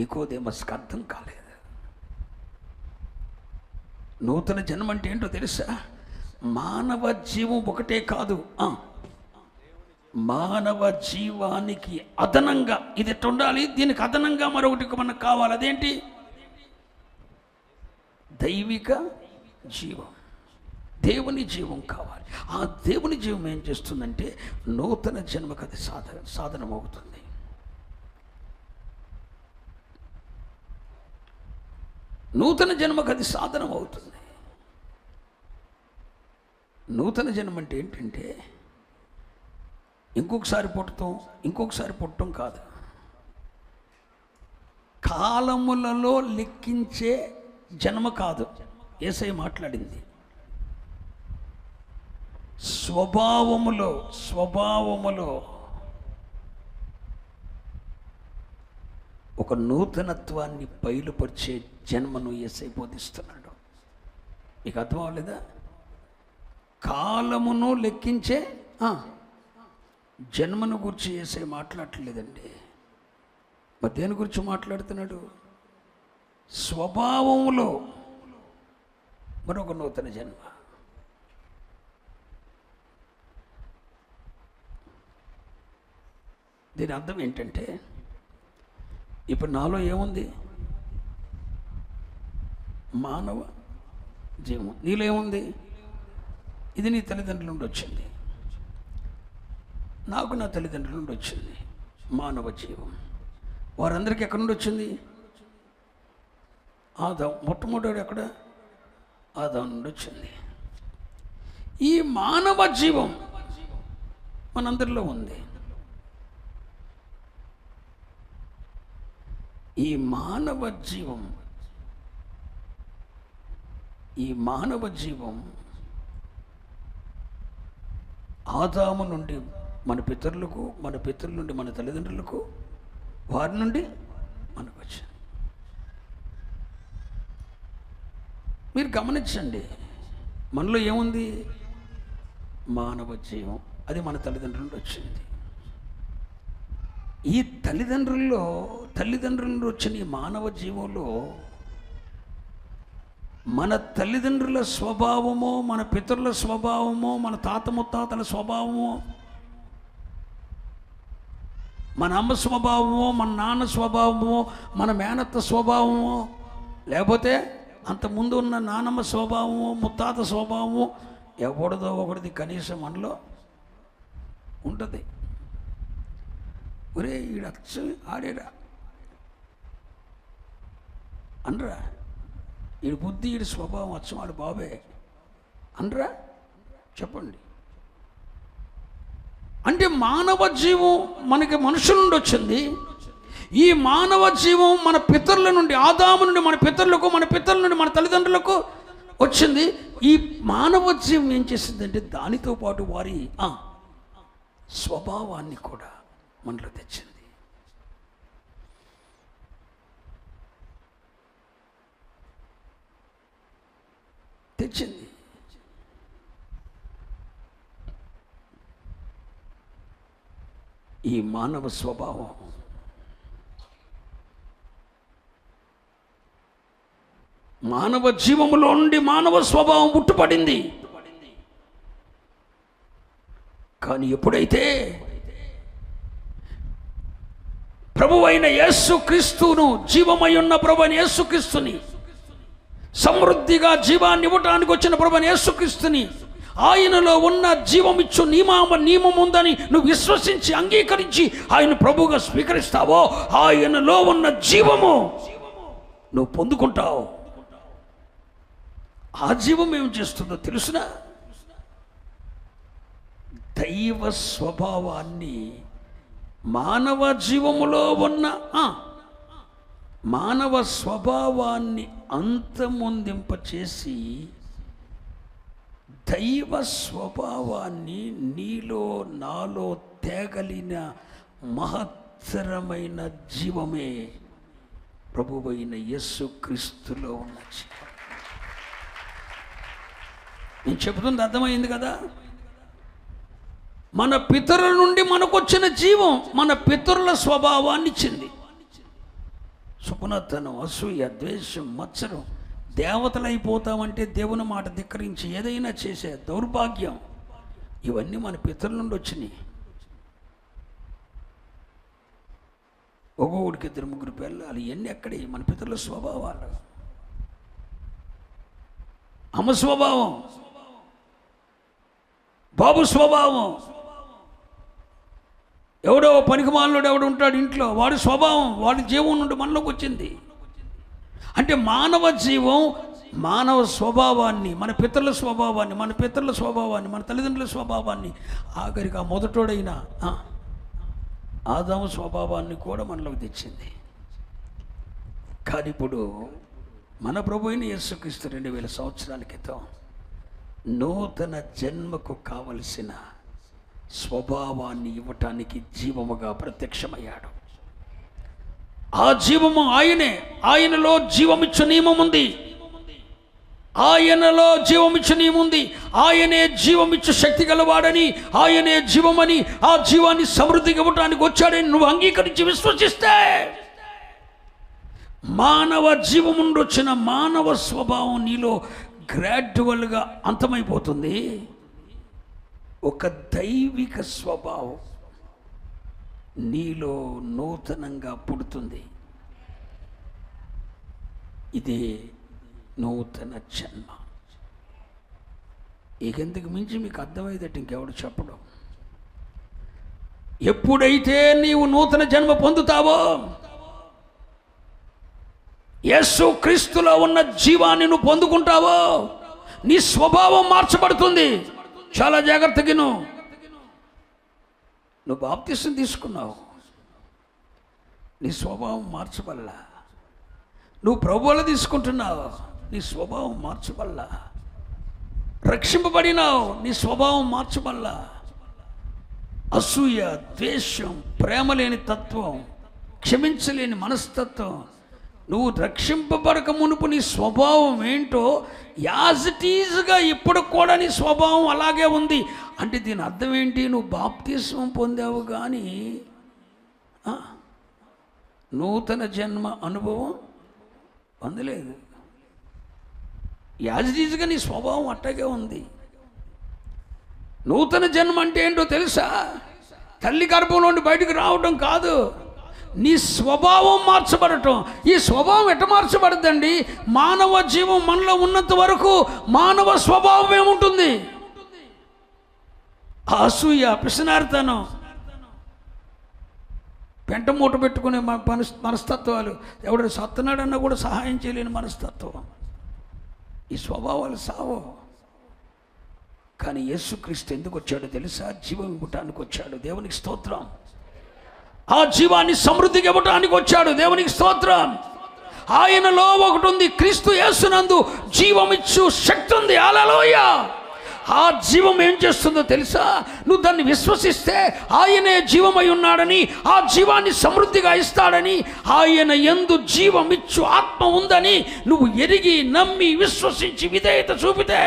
నికోదేమస్కి అర్థం కాలేదు. నూతన జన్మ అంటే ఏంటో తెలుసా? మానవ జీవం ఒకటే కాదు, మానవ జీవానికి అదనంగా ఇది ఎట్లా ఉండాలి, దీనికి అదనంగా మరొకటి మనకు కావాలి. అదేంటి? దైవిక జీవం, దేవుని జీవం కావాలి. ఆ దేవుని జీవం ఏం చేస్తుందంటే నూతన జన్మకు అది సాధనమవుతుంది. నూతన జన్మకు అది సాధనమవుతుంది. నూతన జన్మ అంటే ఏంటంటే ఇంకొకసారి పుట్టడం కాదు. కాలములలో లెక్కించే జన్మ కాదు యేసయ్య మాట్లాడింది. స్వభావములో ఒక నూతనత్వాన్ని బయలుపరిచే జన్మను యేసయ్య బోధిస్తున్నాడు. మీకు అర్థం అవ్వలేదా? కాలమును లెక్కించే జన్మను గురించి యేసయ్య మాట్లాడలేదండి. మరి దేని గురించి మాట్లాడుతున్నాడు? స్వభావములో మరొక నూతన జన్మ. దీని అర్థం ఏంటంటే ఇప్పుడు నాలో ఏముంది? మానవ జీవం. నీలో ఏముంది? ఇది నీ తల్లిదండ్రుల నుండి వచ్చింది, నాకు నా తల్లిదండ్రుల నుండి వచ్చింది. మానవ జీవం వారందరికీ ఎక్కడి నుండి వచ్చింది? ఆదాం. మొట్టమొదటి ఎక్కడ? ఆదాం నుండి వచ్చింది. ఈ మానవ జీవం మనందరిలో ఉంది. ఈ మానవ జీవం ఆదాము నుండి మన పితరులకు, మన పితరుల నుండి మన తల్లిదండ్రులకు, వారి నుండి మనకు వచ్చింది. మీరు గమనించండి, మనలో ఏముంది? మానవ జీవం. అది మన తల్లిదండ్రుల నుండి వచ్చింది. ఈ తల్లిదండ్రుల నుండి వచ్చిన ఈ మానవ జీవంలో మన తల్లిదండ్రుల స్వభావమో, మన పితరుల స్వభావమో, మన తాత ముత్తాతల స్వభావమో, మన అమ్మ స్వభావమో, మన నాన్న స్వభావమో, మన మేనత్త స్వభావమో, లేకపోతే అంతకుముందు ఉన్న నానమ్మ స్వభావమో, ముత్తాత స్వభావమో, ఎవరిదో ఒకటిది కనీసం మనలో ఉంటుంది. ఒరే ఈడచ్చు ఆడేరా అనరా, ఈడు బుద్ధి, ఈడు స్వభావం అచ్చం ఆడు బాబే అనరా? చెప్పండి. అంటే మానవ జీవం మనకి మనుషుల నుండి వచ్చింది. ఈ మానవ జీవం మన పితరుల నుండి, ఆదాము నుండి మన పితరులకు, మన పితరుల నుండి మన తల్లిదండ్రులకు వచ్చింది. ఈ మానవ జీవం ఏం చేసిందంటే దానితో పాటు వారి స్వభావాన్ని కూడా మనలో తెచ్చింది. ఈ మానవ స్వభావం మానవ జీవములో నుండి మానవ స్వభావం పుట్టుపడింది. కానీ ఎప్పుడైతే ప్రభువైన యేసుక్రీస్తును, జీవమై ఉన్న ప్రభువైన యేసుక్రీస్తుని, సమృద్ధిగా జీవాన్ని ఇవ్వటానికి వచ్చిన ప్రభువైన యేసుక్రీస్తుని, ఆయనలో ఉన్న జీవమిచ్చు నియమం ఉందని నువ్వు విశ్వసించి అంగీకరించి ఆయన ప్రభువుగా స్వీకరిస్తావో, ఆయనలో ఉన్న జీవము నువ్వు పొందుకుంటావు. ఆ జీవం ఏం చేస్తుందో తెలుసునా? దైవ స్వభావాన్ని మానవ జీవములో ఉన్న మానవ స్వభావాన్ని అంతమొందింపచేసి దైవ స్వభావాన్ని నీలో నాలో తేగలిన మహత్తరమైన జీవమే ప్రభువైన యేసుక్రీస్తులో ఉన్న జీవం. నేను చెబుతుంది అర్థమైంది కదా? మన పితరుల నుండి మనకొచ్చిన జీవం మన పితరుల స్వభావాన్ని ఇచ్చింది. సుపునతనం, అసూయ, ద్వేషం, మత్సరం, దేవతలైపోతామంటే దేవుని మాట ధిక్కరించి ఏదైనా చేసే దౌర్భాగ్యం, ఇవన్నీ మన పితరుల నుండి వచ్చినాయి. ఒక్కొక్కడికి 2-3 పిల్లలు, ఇవన్నీ ఎక్కడే మన పితరుల స్వభావాలు. అమ్మ స్వభావం, బాబు స్వభావం, ఎవడో పనికిమాలినోడు ఎవడు ఉంటాడు ఇంట్లో, వాడి స్వభావం, వాడి జీవం నుండి మనలోకి వచ్చింది. అంటే మానవ జీవం మానవ స్వభావాన్ని, మన పితరుల స్వభావాన్ని, మన తల్లిదండ్రుల స్వభావాన్ని, ఆఖరికి ఆ మొదటోడైన ఆదాము స్వభావాన్ని కూడా మనలోకి తెచ్చింది. కానీ ఇప్పుడు మన ప్రభు అయిన యేసుక్రీస్తు 2000 సంవత్సరాల క్రితం నూతన జన్మకు కావలసిన స్వభావాన్ని ఇవ్వటానికి జీవముగా ప్రత్యక్షమయ్యాడు. ఆ జీవము ఆయనే. ఆయనలో జీవమిచ్చు నియమం ఉంది. ఆయనే జీవమిచ్చు శక్తి గలవాడని, ఆయనే జీవమని, ఆ జీవాన్ని సమృద్ధిగా ఇవ్వటానికి వచ్చాడని నువ్వు అంగీకరించి విశ్వసిస్తే మానవ జీవం నుండి వచ్చిన మానవ స్వభావం నీలో గ్రాడ్యువల్గా అంతమైపోతుంది. ఒక దైవిక స్వభావం నీలో నూతనంగా పుడుతుంది. ఇదే నూతన జన్మ. ఇకెందుకు మించి మీకు అర్థమయ్యేటట్టు ఇంకెవడు చెప్పడం. ఎప్పుడైతే నీవు నూతన జన్మ పొందుతావో, యేసుక్రీస్తులో ఉన్న జీవాన్ని నువ్వు పొందుకుంటావో, నీ స్వభావం మార్చబడుతుంది. చాలా జాగ్రత్తగా నువ్వు బాప్తిసం తీసుకున్నావు, నీ స్వభావం మార్చబల్లా. నువ్వు ప్రభువులు తీసుకుంటున్నావు, నీ స్వభావం మార్చబల్లా. రక్షింపబడినావు, నీ స్వభావం మార్చబల్లా. అసూయ, ద్వేషం, ప్రేమ లేని తత్వం, క్షమించలేని మనస్తత్వం, నువ్వు రక్షింపబడక మునుపు నీ స్వభావం ఏంటో యాజ్ ఇట్ ఈజ్గా ఇప్పుడు కూడా నీ స్వభావం అలాగే ఉంది. అంటే దీని అర్థం ఏంటి? నువ్వు బాప్తిస్మం పొందావు కానీ నూతన జన్మ అనుభవం పొందలేదు. యాజ్ ఇట్ ఈజ్గా నీ స్వభావం అట్టగే ఉంది. నూతన జన్మ అంటే ఏంటో తెలుసా? తల్లి గర్భంలో నుండి బయటకు రావడం కాదు, నీ స్వభావం మార్చబడటం. ఈ స్వభావం ఎట్ట మార్చబడద్దండి? మానవ జీవం మనలో ఉన్నంత వరకు మానవ స్వభావం ఏముంటుంది? అసూయ, పిసినారితనం, పెంట మూట పెట్టుకునే మనస్తత్వాలు, ఎవడు సత్తున్నాడన్నా కూడా సహాయం చేయలేని మనస్తత్వం, ఈ స్వభావాలు సావో. కానీ యేసుక్రీస్తు ఎందుకు వచ్చాడో తెలుసా? జీవం ఇవ్వటానికి వచ్చాడు. దేవునికి స్తోత్రం. ఆ జీవాన్ని సమృద్ధిగా ఇవ్వటానికి వచ్చాడు. దేవునికి స్తోత్రం. ఆయనలో ఒకటి ఉంది, క్రీస్తు యేసునందు జీవమిచ్చు శక్తి ఉంది. హల్లెలూయా. ఆ జీవం ఏం చేస్తుందో తెలుసా? నువ్వు దాన్ని విశ్వసిస్తే ఆయనే జీవమై ఉన్నాడని, ఆ జీవాన్ని సమృద్ధిగా ఇస్తాడని, ఆయన యందు జీవమిచ్చు ఆత్మ ఉందని నువ్వు ఎరిగి నమ్మి విశ్వసించి విధేయత చూపితే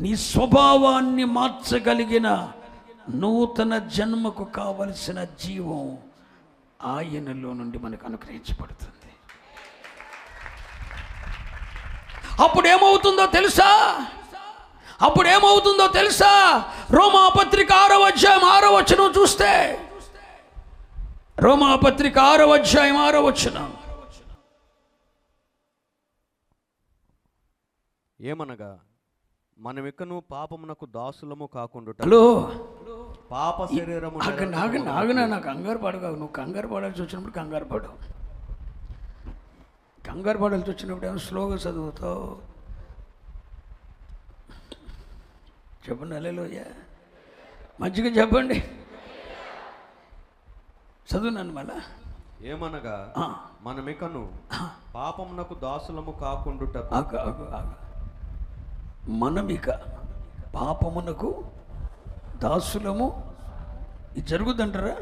నీ స్వభావాన్ని మార్చగలిగిన నూతన జన్మకు కావలసిన జీవం ఆయనలో నుండి మనకు అనుగ్రహించబడుతుంది. అప్పుడేమవుతుందో తెలుసా? రోమాపత్రిక 6వ అధ్యాయం 6వ వచనం చూస్తే, రోమాపత్రిక 6వ అధ్యాయం 6వ వచనం, ఏమనగా మనమికను పాపమునకు దాసులము కాకుండుట, హలో పాప శరీరము నాకు కంగారు పడగా, నువ్వు కంగారు పడాల్సి వచ్చినప్పుడు కంగారు పడాల్సి వచ్చినప్పుడు ఏమో స్లోగా చదువుతావు. చెప్పండి హల్లెలూయా, మంచిగా చెప్పండి, చదువునాను మళ్ళా. ఏమనగా మనమికను పాపమునకు దాసులము కాకుండుట, మనమిక పాపమునకు దాసులము, ఇది జరుగుద్దంటారా?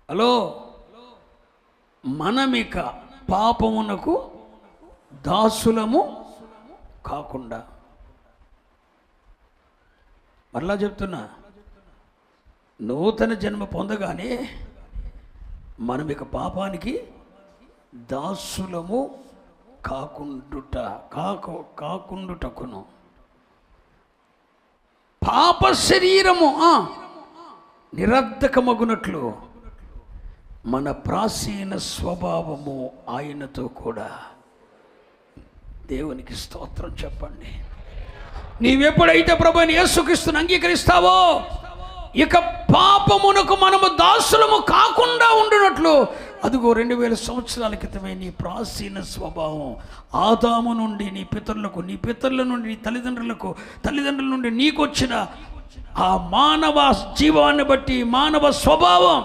హలో, మనమిక పాపమునకు దాసులము కాకుండా, మరలా చెప్తున్నా, నూతన జన్మ పొందగానే మనం ఇక పాపానికి దాసులము కాకుండుటకును, పాప శరీరము నిరర్ధకమగునట్లు మన ప్రాచీన స్వభావము ఆయనతో కూడా. దేవునికి స్తోత్రం చెప్పండి. నీవెప్పుడైతే ప్రభువైన యేసుక్రీస్తుని అంగీకరిస్తావో, ఇక పాపమునకు మనము దాసులము కాకుండా ఉండునట్లు, అదిగో 2000 సంవత్సరాల క్రితమే నీ ప్రాచీన స్వభావం ఆదాము నుండి నీ పితరులకు, నీ పితరుల నుండి నీ తల్లిదండ్రుల నుండి నీకొచ్చిన ఆ మానవ జీవాన్ని బట్టి, మానవ స్వభావం,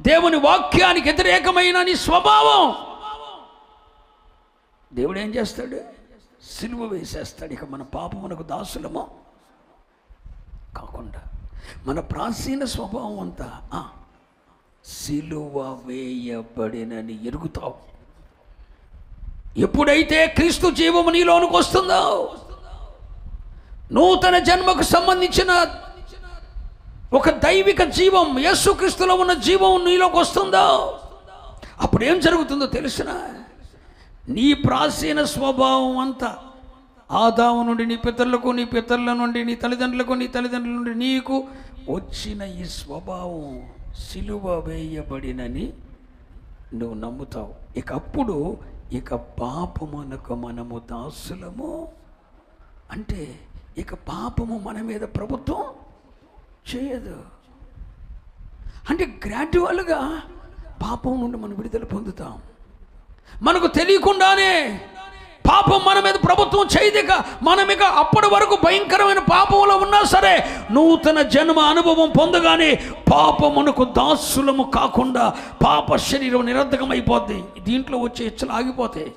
దేవుని వాక్యానికి వ్యతిరేకమైన నీ స్వభావం, దేవుడు ఏం చేస్తాడు? సిలువ వేసేస్తాడు. ఇక మన పాపమునకు దాసులము కాకుండా మన ప్రాచీన స్వభావం అంతా సిలువ వేయబడినని ఎరుగుతావు. ఎప్పుడైతే క్రీస్తు జీవము నీలోనికి వస్తుందో, నూతన జన్మకు సంబంధించిన ఒక దైవిక జీవం, యేసుక్రీస్తులో ఉన్న జీవం నీలోకి వస్తుందో, అప్పుడేం జరుగుతుందో తెలిసిన, నీ ప్రాచీన స్వభావం అంతా ఆదాము నుండి నీ పితరులకు, నీ పితరుల నుండి నీ తల్లిదండ్రులకు, నీ తల్లిదండ్రుల నుండి నీకు వచ్చిన ఈ స్వభావం సిలువ వేయబడినని నువ్వు నమ్ముతావు. ఇక అప్పుడు ఇక పాపమునకు మనము దాసులము, అంటే ఇక పాపము మన మీద ప్రభుత్వం చేయదు. అంటే గ్రాడ్యువల్గా పాపం నుండి మనం విడుదల పొందుతాం. మనకు తెలియకుండానే పాపం మన మీద ప్రభుత్వం చేయదిక. మనం ఇక అప్పటి వరకు భయంకరమైన పాపంలో ఉన్నా సరే, నూతన జన్మ అనుభవం పొందగానే పాపమునకు దాసులము కాకుండా పాప శరీరం నిరర్ధకమైపోద్ది. దీంట్లో వచ్చే ఇచ్చలు ఆగిపోతాయి,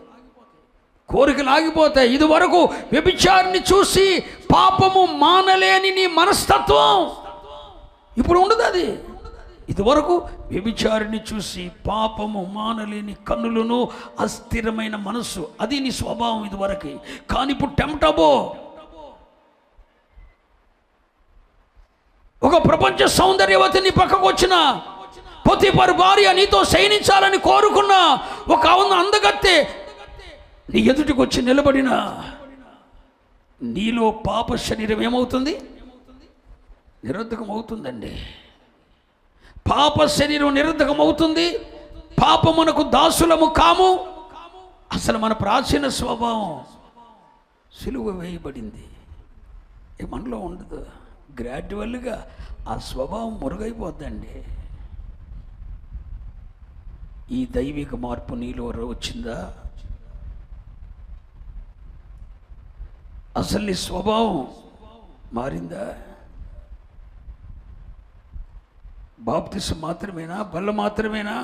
కోరికలు ఆగిపోతాయి. ఇది వరకు వ్యభిచారిని చూసి పాపము మానలేని నీ మనస్తత్వం ఇప్పుడు ఉండదు. అది ఇదివరకు వ్యభిచారిని చూసి పాపము మానలేని కన్నులను, అస్థిరమైన మనస్సు, అది నీ స్వభావం ఇదివరకు. కానీ ఇప్పుడు టెంప్టబో, ఒక ప్రపంచ సౌందర్యవతి నీ పక్కకు వచ్చిన, పొతిఫరు భార్య నీతో శయనించాలని కోరుకున్న ఒక అందగత్తె నీ ఎదుటికి వచ్చి నిలబడిన, నీలో పాప శరీరం ఏమవుతుంది? నిరర్ధకం అవుతుందండి. పాప శరీరం నిరర్ధకం అవుతుంది. పాపమునకు దాసులము కాము. అసలు మన ప్రాచీన స్వభావం సిలువ వేయబడింది, మనలో ఉండదు. గ్రాడ్యువల్గా ఆ స్వభావం మురుగైపోద్దండి. ఈ దైవిక మార్పు నీలో వచ్చిందా? అసలు నీ స్వభావం మారిందా? బాప్తిసం మాత్రమేనా? బల్ల మాత్రమేనా?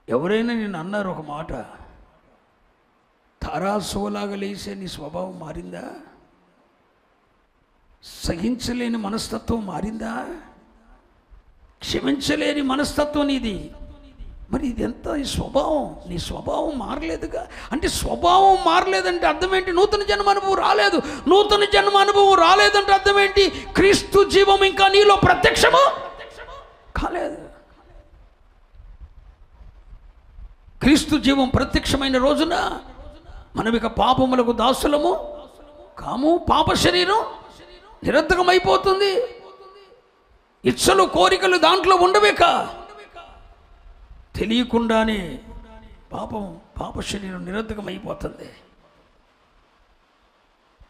ఎవరైనా నిన్ను అన్నారు ఒక మాట, తారాసులాగా లేసే నీ స్వభావం మారిందా? సహించలేని మనస్తత్వం మారిందా? క్షమించలేని మనస్తత్వం నీది. మరి ఇది ఎంత? ఈ స్వభావం, నీ స్వభావం మారలేదుగా. అంటే స్వభావం మారలేదంటే అర్థం ఏంటి? నూతన జన్మ అనుభవం రాలేదు. నూతన జన్మ అనుభవం రాలేదంటే అర్థం ఏంటి? క్రీస్తు జీవం ఇంకా నీలో ప్రత్యక్షము కాలేదు. క్రీస్తు జీవం ప్రత్యక్షమైన రోజున మనం ఇక పాపములకు దాసులము కాము. పాప శరీరం నిరర్ధకమైపోతుంది. ఇచ్చలు కోరికలు దాంట్లో ఉండవేక. తెలియకుండానే పాప శరీరం నిరర్ధకమైపోతుంది.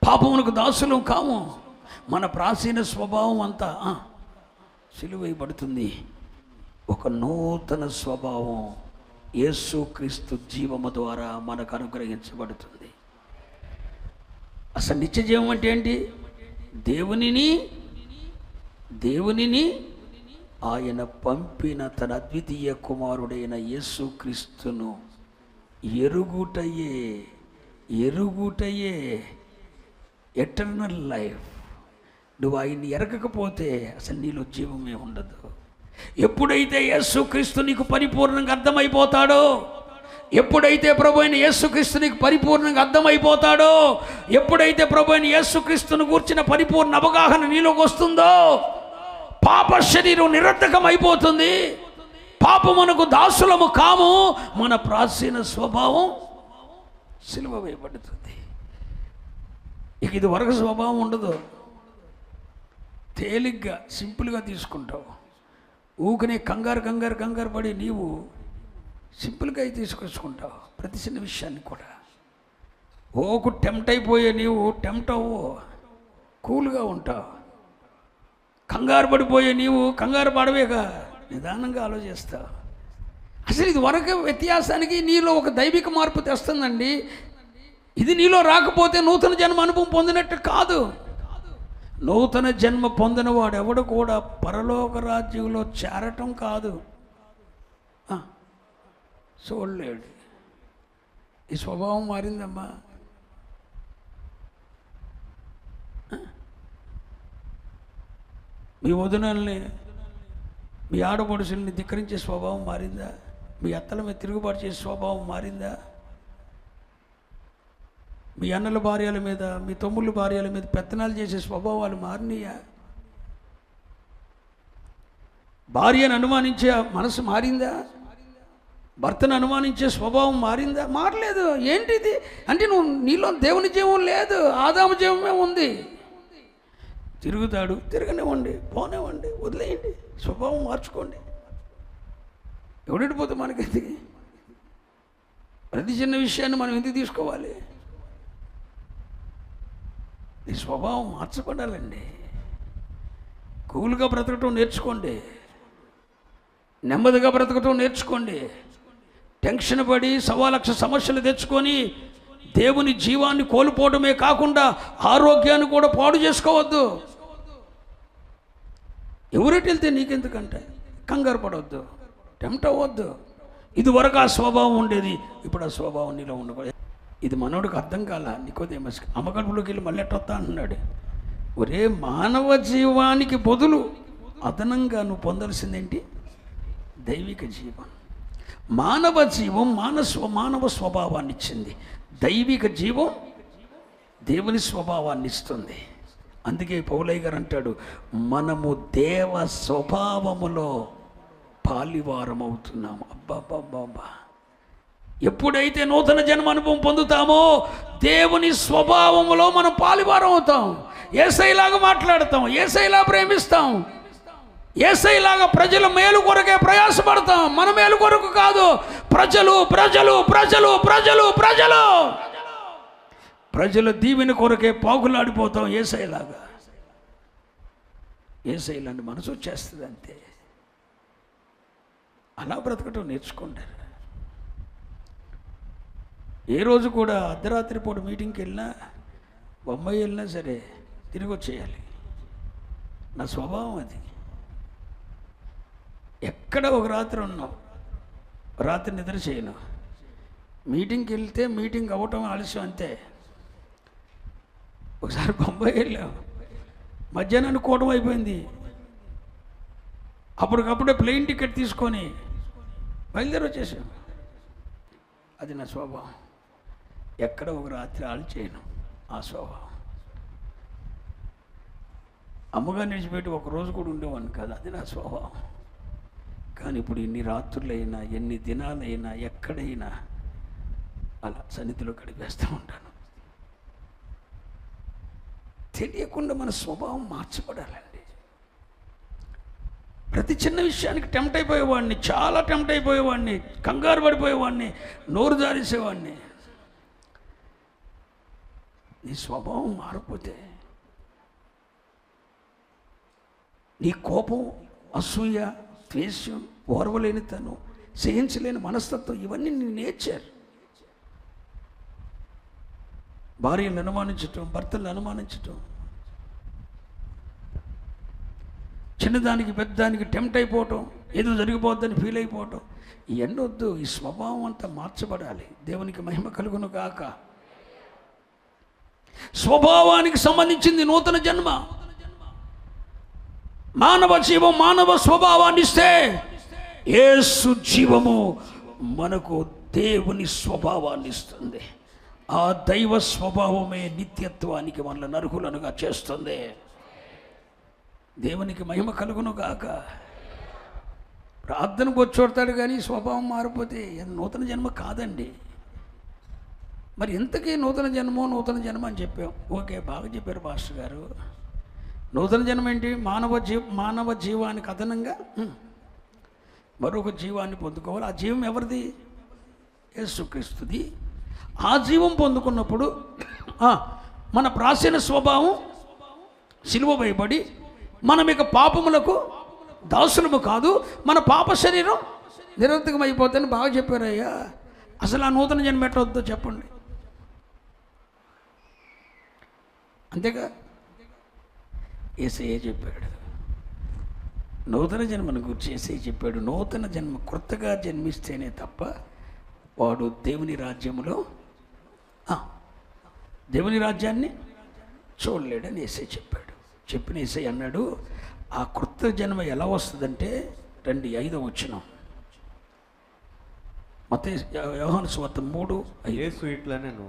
పాపమునకు దాసులం కాము. మన ప్రాచీన స్వభావం అంతా సిలువేయబడుతుంది. ఒక నూతన స్వభావం యేసుక్రీస్తు జీవము ద్వారా మనకు అనుగ్రహించబడుతుంది. అసలు నిత్య జీవం అంటే ఏంటి? దేవునిని ఆయన పంపిన తన అద్వితీయ కుమారుడైన యేసుక్రీస్తును ఎరుగుటయే ఎటర్నల్ లైఫ్. నువ్వు ఆయన్ని ఎరగకపోతే అసలు నీలో జీవమే ఉండదు. ఎప్పుడైతే యేసుక్రీస్తు నీకు పరిపూర్ణంగా అర్థమైపోతాడో, ఎప్పుడైతే ప్రభు అయిన యేసుక్రీస్తు నీకు పరిపూర్ణంగా అర్థమైపోతాడో, ఎప్పుడైతే ప్రభు అయిన యేసుక్రీస్తును గూర్చిన పరిపూర్ణ అవగాహన నీలోకి వస్తుందో, పాప శరీరం నిరర్ధకం అయిపోతుంది. పాపమునకు దాసులము కాము. మన ప్రాచీన స్వభావం సిలువ వేయబడుతుంది. ఇక ఇది వరకు స్వభావం ఉండదు. తేలిగ్గా సింపుల్గా తీసుకుంటావు. ఊకనే కంగారు పడి నీవు సింపుల్గా తీసుకొచ్చుకుంటావు ప్రతి చిన్న విషయాన్ని కూడా. ఓకు టెంప్ట్ అయిపోయే నీవు టెంప్ట్ అవ్వు, కూల్గా ఉంటావు. కంగారు పడిపోయే నీవు కంగారు పడవేగా, నిదానంగా ఆలోచిస్తావు. అసలు ఇది వరకు వ్యత్యాసానికి నీలో ఒక దైవిక మార్పు తెస్తుందండి. ఇది నీలో రాకపోతే నూతన జన్మ అనుభవం పొందినట్టు కాదు. నూతన జన్మ పొందిన వాడు ఎవడు కూడా పరలోక రాజ్యంలో చేరటం కాదు, చూడలేడు. ఈ స్వభావం మారిందమ్మా. మీ వదినల్ని, మీ ఆడపడుచుల్ని ధిక్కరించే స్వభావం మారిందా? మీ అత్తల మీద తిరుగుబాటు చేసే స్వభావం మారిందా? మీ అన్నల భార్యల మీద, మీ తమ్ముళ్ళ భార్యల మీద పెత్తనాలు చేసే స్వభావాలు మారినాయా? భార్యను అనుమానించే మనసు మారిందా? భర్తను అనుమానించే స్వభావం మారిందా? మారలేదు. ఏంటిది అంటే నీలో దేవుని జీవం లేదు, ఆదాము జీవమే ఉంది. తిరుగుతాడు, తిరగనివ్వండి, పోనివ్వండి, వదిలేయండి, స్వభావం మార్చుకోండి. ఎవడిపోతే మనకెందుకు? ప్రతి చిన్న విషయాన్ని మనం ఎందుకు తీసుకోవాలి? ఈ స్వభావం మార్చబడాలండి. కూల్గా బ్రతకటం నేర్చుకోండి, నెమ్మదిగా బ్రతకటం నేర్చుకోండి. టెన్షన్ పడి 1,00,000 సమస్యలు తెచ్చుకొని దేవుని జీవాన్ని కోల్పోవడమే కాకుండా ఆరోగ్యాన్ని కూడా పాడు చేసుకోవద్దు. ఎవరెటు వెళ్తే నీకెందుకంటే కంగారు పడవద్దు, టెంప్ట్ అవ్వద్దు. ఇదివరకు ఆ స్వభావం ఉండేది, ఇప్పుడు ఆ స్వభావం నీలో ఉండకూడదు. ఇది మనోడికి అర్థం కాల. నికోదేమస్ అమ్మకడుపులోకి వెళ్ళి మళ్ళీ ఎట్టొస్తా అంటున్నాడు. ఒరే, మానవ జీవానికి బదులు అదనంగా నువ్వు పొందాల్సిందేంటి? దైవిక జీవం. మానవ జీవం మానవ స్వభావాన్ని ఇచ్చింది. దైవిక జీవం దేవుని స్వభావాన్ని ఇస్తుంది. అందుకే పౌలయ్య గారు అంటాడు, మనము దేవ స్వభావములో పాలివారం అవుతున్నాము. అబ్బాబ్బాబ్బా, ఎప్పుడైతే నూతన జన్మ అనుభవం పొందుతామో దేవుని స్వభావములో మనం పాలివారం అవుతాం. యేసయ్యలాగా మాట్లాడతాం, యేసయ్యలా ప్రేమిస్తాం, యేసయ్యలాగా ప్రజల మేలు కొరకే ప్రయాసపడతాం. మన మేలు కొరకు కాదు. ప్రజల దీవెన కొరకే పాకులాడిపోతాం. యేసయ్యలాగా, యేసయ్యలాంటి మనసు వచ్చేస్తుంది అంతే. అలా బ్రతకటం నేర్చుకుంటారు. ఏ రోజు కూడా అర్ధరాత్రి పూట మీటింగ్కి వెళ్ళినా, బొంబాయి వెళ్ళినా సరే తిరిగి వచ్చేయాలి. నా స్వభావం అది. ఎక్కడ ఒక రాత్రి ఉన్నాం, రాత్రి నిద్ర చేయను. మీటింగ్కి వెళ్తే మీటింగ్ అవ్వటం ఆలస్యం అంతే. ఒకసారి బొంబాయి వెళ్ళాం, మధ్యాహ్నాన్ని కూటం అయిపోయింది. అప్పటికప్పుడే ప్లేన్ టికెట్ తీసుకొని బయలుదేరి వచ్చేసాం. అది నా స్వభావం. ఎక్కడ ఒక రాత్రి ఆలు చేయను, ఆ స్వభావం. అమ్మగారిని విడిచిపెట్టి ఒక రోజు కూడా ఉండేవాడిని కాదు. అది నా స్వభావం. కానీ ఇప్పుడు ఎన్ని రాత్రులైనా ఎన్ని దినాలైనా ఎక్కడైనా అలా సన్నిధిలో గడిపేస్తూ ఉంటాను. తెలియకుండా మన స్వభావం మార్చబడాలండి. ప్రతి చిన్న విషయానికి టెంప్ట్ అయిపోయేవాడిని, చాలా టెంప్ట్ అయిపోయేవాడిని, కంగారు పడిపోయేవాడిని, నోరు జారేసేవాడిని. నీ స్వభావం మారిపోతే నీ కోపం, అసూయ, ద్వేషం, ఓర్వలేనితనం, సహించలేని మనస్తత్వం ఇవన్నీ నీ నేచర్. భార్యను అనుమానించటం, భర్తలను అనుమానించటం, చిన్నదానికి పెద్దదానికి టెంప్ట్ అయిపోవటం, ఏదో జరిగిపోద్దని ఫీల్ అయిపోవటం, ఇవన్నీ వద్దు. ఈ స్వభావం అంతా మార్చబడాలి. దేవునికి మహిమ కలుగును గాక. స్వభావానికి సంబంధించింది నూతన జన్మ. మానవ జీవం మానవ స్వభావాన్ని ఇస్తే యేసు జీవము మనకు దేవుని స్వభావాన్ని ఇస్తుంది. ఆ దైవ స్వభావమే నిత్యత్వానికి మనల్ని అర్హులనుగా చేస్తుంది. దేవునికి మహిమ కలుగును గాక. ప్రార్థనకు వచ్చోడతాడు కానీ స్వభావం మారిపోతే నూతన జన్మ కాదండి. మరి ఇంతకీ నూతన జన్మ అని చెప్పాం. ఓకే, బాగా చెప్పారు పాస్టర్ గారు. నూతన జన్మ ఏంటి? మానవ జీవానికి అదనంగా మరొక జీవాన్ని పొందుకోవాలి. ఆ జీవం ఎవరిది? యేసుక్రీస్తుది. ఆ జీవం పొందుకున్నప్పుడు మన ప్రాచీన స్వభావం సిలువ వేయబడి మనం ఇక పాపములకు దాసులము కాదు, మన పాప శరీరం నిరర్థకం అయిపోతుందని బాగా చెప్పారయ్యా. అసలు ఆ నూతన జన్మ ఎట్లా వద్దో చెప్పండి. అంతేగా యేసయ్య చెప్పాడు. నూతన జన్మను గురించి యేసయ్య చెప్పాడు. నూతన జన్మ కొత్తగా జన్మిస్తేనే తప్ప వాడు దేవుని రాజ్యములో దేవుని రాజ్యాన్ని చూడలేడని యేసయ్య చెప్పాడు. చెప్పిన యేసయ్య అన్నాడు, ఆ కొత్త జన్మ ఎలా వస్తుందంటే 5వ మత్తయి యోహాను సువార్త 3:5. యేసు ఇట్లనెను,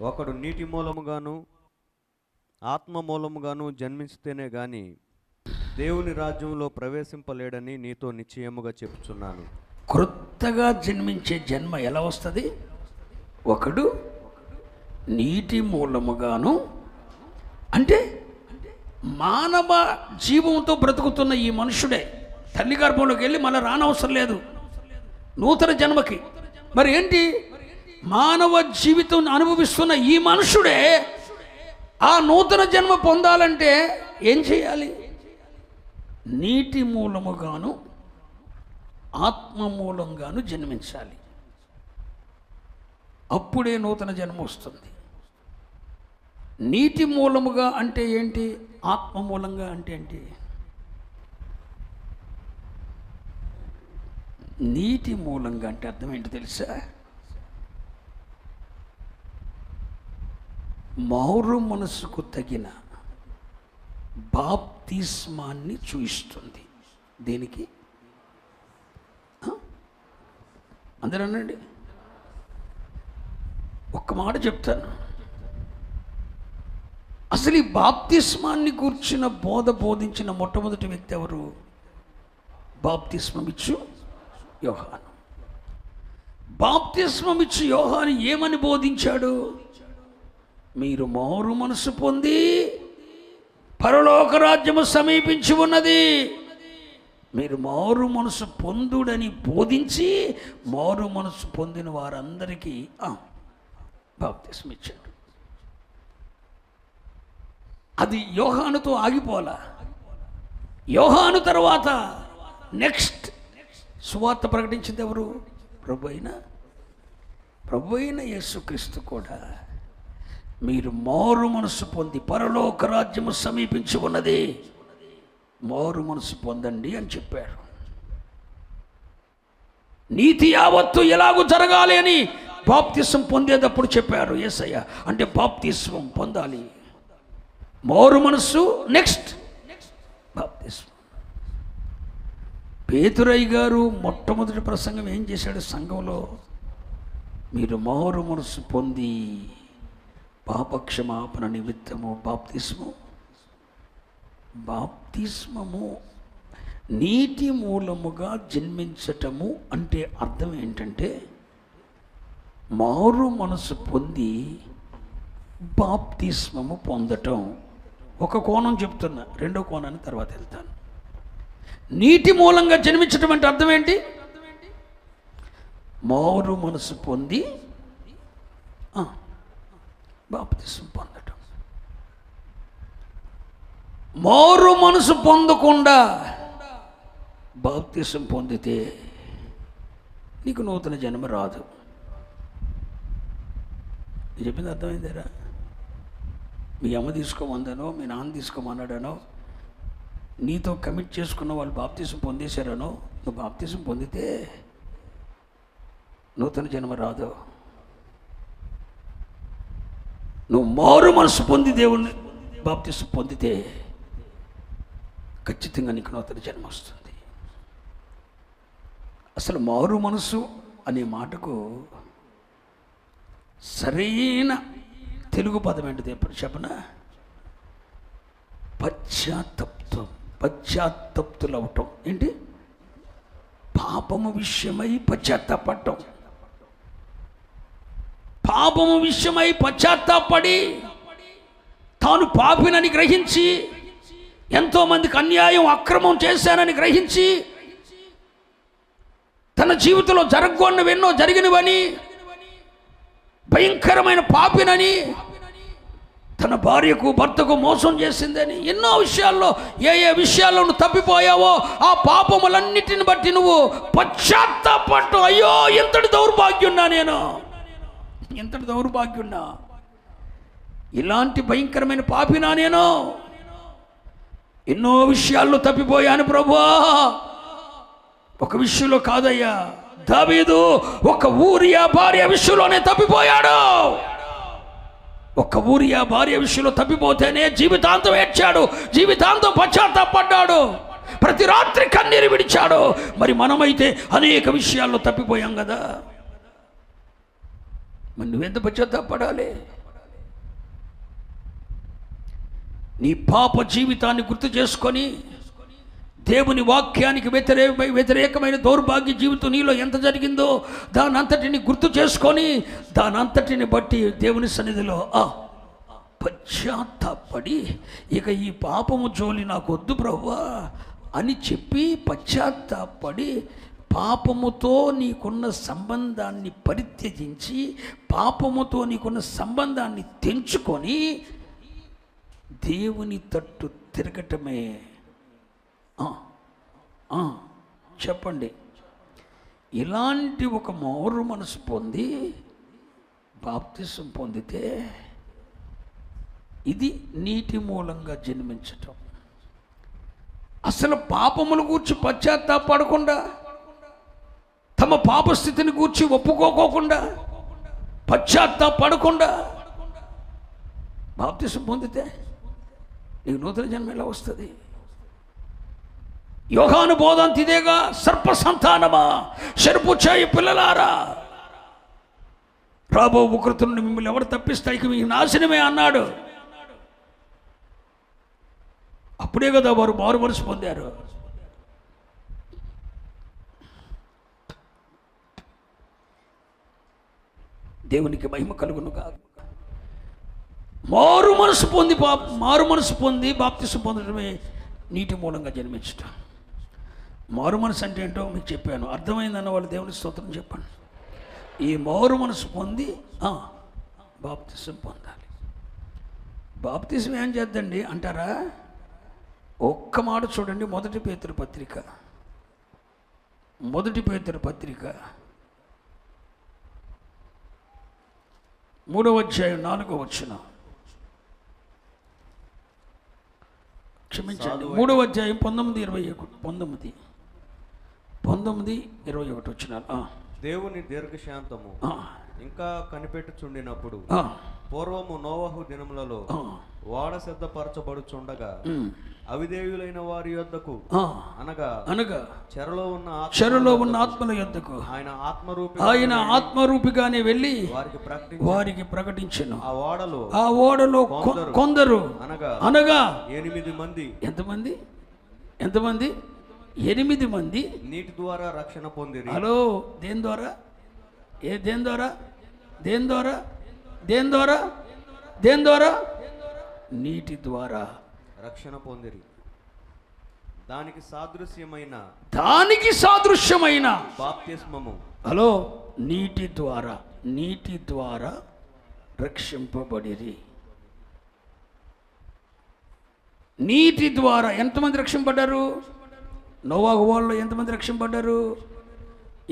ఒకడు నీటి మూలముగాను ఆత్మ మూలముగాను జన్మిస్తేనే గాని దేవుని రాజ్యంలో ప్రవేశింపలేడని నీతో నిశ్చయముగా చెప్పుచున్నాను. క్రొత్తగా జన్మించే జన్మ ఎలా వస్తుంది? ఒకడు నీటి మూలముగాను, అంటే మానవ జీవంతో బ్రతుకుతున్న ఈ మనుషుడే తల్లి గర్భంలోకి వెళ్ళి మళ్ళీ రానవసరం లేదు నూతన జన్మకి. మరి ఏంటి? మానవ జీవితం అనుభవిస్తున్న ఈ మనుషుడే ఆ నూతన జన్మ పొందాలంటే ఏం చేయాలి? నీటి మూలముగాను ఆత్మ మూలంగాను జన్మించాలి. అప్పుడే నూతన జన్మ వస్తుంది. నీటి మూలముగా అంటే ఏంటి? ఆత్మ మూలంగా అంటే ఏంటి? నీటి మూలంగా అంటే అర్థం ఏంటి తెలుసా? మారు మనసుకు తగిన బాప్తిస్మాన్ని చూయిస్తుంది. దేనికి? అందరూ అనండి. ఒక్క మాట చెప్తాను. అసలు ఈ బాప్తిస్మాన్ని కూర్చిన బోధించిన మొట్టమొదటి వ్యక్తి ఎవరు? బాప్తిస్మమిచ్చు యోహాను. బాప్తిస్మమిచ్చు యోహాను ఏమని బోధించాడు? మీరు మారు మనసు పొంది పరలోక రాజ్యము సమీపించి ఉన్నది. మీరు మారు మనసు పొందుడని బోధించి మారు మనసు పొందిన వారందరికీ బాప్తిస్మం ఇచ్చాడు. అది యోహానుతో ఆగిపోలా. యోహాను తర్వాత నెక్స్ట్ సువార్త ప్రకటించింది ఎవరు? ప్రభు అయిన యేసుక్రీస్తు కూడా మీరు మారు మనసు పొంది పరలోక రాజ్యము సమీపించి ఉన్నది, మారు మనసు పొందండి అని చెప్పారు. నీతి యావత్తు ఎలాగూ జరగాలి అని బాప్తిస్మం పొందేటప్పుడు చెప్పారు యేసయ్య. అంటే బాప్తిస్మం పొందాలి, మారు మనసు, నెక్స్ట్ బాప్తిస్మం. పేతురయ్య గారు మొట్టమొదటి ప్రసంగం ఏం చేశాడు సంఘంలో? మీరు మారు మనసు పొంది పాపక్షమాపణ నిమిత్తము బాప్తిస్మము నీటి మూలముగా జన్మించటము అంటే అర్థం ఏంటంటే మారు మనసు పొంది బాప్తిస్మము పొందటం. ఒక కోణం చెప్తున్నా, రెండో కోణాన్ని తర్వాత వెళ్తాను. నీటి మూలంగా జన్మించటం అంటే అర్థం ఏంటి? మారు మనసు పొంది బాప్తిస్మం పొందటం. మారు మనసు పొందకుండా బాప్తిస్మం పొందితే నీకు నూతన జన్మ రాదు. నేను చెప్పింది అర్థమైందేరా? మీ అమ్మ తీసుకోమన్నానో, మీ నాన్న తీసుకోమన్నాడనో, నీతో కమిట్ చేసుకున్న వాళ్ళు బాప్తిస్మం పొందేశారనో, నువ్వు బాప్తిస్మం పొందితే నూతన జన్మ రాదు. నువ్వు మారు మనసు పొంది దేవుని బాప్తిస్మం పొందితే ఖచ్చితంగా నీకు నూతన జన్మ వస్తుంది. అసలు మారు మనసు అనే మాటకు సరైన తెలుగు పదం ఏంటిది ఎప్పుడు చెప్పనా? పశ్చాత్తప్తులు అవటం. ఏంటి? పాపము విషయమై పశ్చాత్తాపడటం. పాపము విషయమై పశ్చాత్తాపడి తాను పాపినని గ్రహించి, ఎంతోమందికి అన్యాయం అక్రమం చేశానని గ్రహించి, తన జీవితంలో జరగకూడనివెన్నో జరిగినవని, భయంకరమైన పాపినని, తన భార్యకు భర్తకు మోసం చేసిందని, ఎన్నో విషయాల్లో ఏ విషయాల్లో నువ్వు తప్పిపోయావో ఆ పాపములన్నిటిని బట్టి నువ్వు పశ్చాత్తాపడటం. అయ్యో ఎంతటి దౌర్భాగ్యున్నా, నేను ఎంతటి దౌర్భాగ్యున్నా, ఇలాంటి భయంకరమైన పాపినా నేను, ఎన్నో విషయాల్లో తప్పిపోయాను ప్రభువా. ఒక విషయంలో కాదయ్యా, దావీదు ఒక ఊరియా భార్య విషయంలోనే తప్పిపోయాడు. ఒక ఊరియా భార్య విషయంలో తప్పిపోతేనే జీవితాంతం ఏడ్చాడు, జీవితాంతం పశ్చాత్తాపడ్డాడు, ప్రతి రాత్రి కన్నీరు విడిచాడు. మరి మనమైతే అనేక విషయాల్లో తప్పిపోయాం కదా, మరి నువ్వెంత పశ్చాత్తాపడాలి? నీ పాప జీవితాన్ని గుర్తు చేసుకొని, దేవుని వాక్యానికి వ్యతిరేకమైన దౌర్భాగ్య జీవితం నీలో ఎంత జరిగిందో దానంతటిని గుర్తు చేసుకొని, దానంతటిని బట్టి దేవుని సన్నిధిలో పశ్చాత్తాపడి, ఇక ఈ పాపము జోలి నాకు వద్దు ప్రభువా అని చెప్పి పశ్చాత్తాపడి, పాపముతో నీకున్న సంబంధాన్ని పరిత్యజించి, పాపముతో నీకున్న సంబంధాన్ని తెంచుకొని దేవుని తట్టు తిరగటమే. చెప్పండి, ఇలాంటి ఒక మారు మనసు పొంది బాప్తిసం పొందితే ఇది నీటి మూలంగా జన్మించటం. అసలు పాపముల గూర్చి పశ్చాత్తాపడకుండా, తమ పాపస్థితిని గూర్చి ఒప్పుకోకుండా, పశ్చాత్తాపడకుండా బాప్తిసం పొందితే నీకు నూతన జన్మ ఎలా వస్తుంది? యోహాను బోధం తిదేగా, సర్ప సంతానమా, చెరుపు చేయి పిల్లలారా, రాబో ఉగ్రత నుండి మిమ్మల్ని ఎవరు తప్పిస్తాయి, మీకు నాశనమే అన్నాడు. అప్పుడే కదా వారు మారు మనసు పొందారు. దేవునికి మహిమ కలుగును కాదు. మారు మనసు పొంది బాప్తిసం పొందడమే నీటి మూలంగా జన్మించటం. మారు మనసు అంటే ఏంటో మీకు చెప్పాను, అర్థమైందన్న వాళ్ళు దేవుని స్తోత్రం చెప్పండి. ఈ మారు మనసు పొంది బాప్తిసం పొందాలి. బాప్తిసం ఏం చేద్దండి అంటారా? ఒక్క మాట చూడండి, మొదటి పేతురు పత్రిక 3వ అధ్యాయం 4వ వచనం. క్షమించండి, 3వ అధ్యాయం 19-21 వచనాలు. దేవుని దీర్ఘశాంతము ఇంకా కనిపెట్టుచుండినప్పుడు పూర్వము నోవహు దినములలో వాడ సిద్ధపరచబడుచుండగా అవిధేయులైన వారి యొద్దకు, అనగా చెరలో ఉన్న ఆత్మల యొద్దకు ఆయన ఆత్మరూపిగానే వెళ్ళి వారికి ప్రకటించెను. ఆ ఓడలో కొందరు అనగా 8 మంది. ఎంతమంది? 8 మంది నీటి ద్వారా రక్షణ పొందిరి. హలో, దేని ద్వారా? దేని ద్వారా? దేని ద్వారా? దేని ద్వారా? దేని ద్వారా? నీటి ద్వారా రక్షణ పొందిరి. దానికి సాదృశ్యమైన బాప్తిస్మము. హలో, నీటి ద్వారా రక్షింపబడిరి. నీటి ద్వారా ఎంతమంది రక్షింపడ్డారు? నోవాహు ఓడలో ఎంతమంది రక్షింపడ్డారు?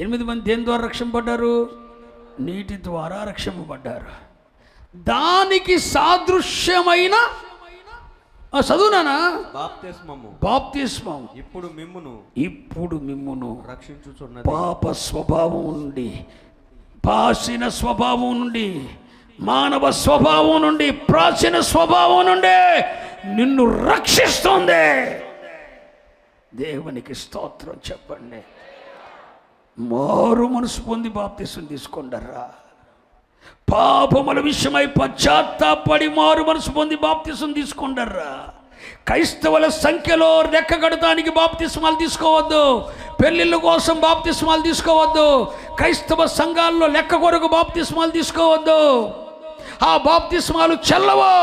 8 మంది. దేని ద్వారా రక్షింపడ్డారు? నీటి ద్వారా రక్షింపబడ్డారు. దానికి సాదృశ్యమైన చదువునానా? బాప్తిస్మము. ఇప్పుడు మిమ్మును రక్షించుచున్నది. పాప స్వభావం నుండి, పాసిన స్వభావం నుండి, మానవ స్వభావం నుండి, ప్రాచీన స్వభావం నుండి నిన్ను రక్షిస్తుంది. దేవునికి స్తోత్రం చెప్పండి. మారు మనసు పొంది బాప్తిసం తీసుకొండరా. పాపముల విషయమై పశ్చాత్తాపడి మారు మనసు పొంది బాప్తిసం తీసుకొండరా. క్రైస్తవుల సంఖ్యలో లెక్క కడటానికి బాప్తిస్మాలు తీసుకోవద్దు. పెళ్లిళ్ళ కోసం బాప్తిస్మాలు తీసుకోవద్దు. క్రైస్తవ సంఘాల్లో లెక్క కొరకు బాప్తిస్మాలు తీసుకోవద్దు. ఆ బాప్తిస్మాలు చెల్లవు.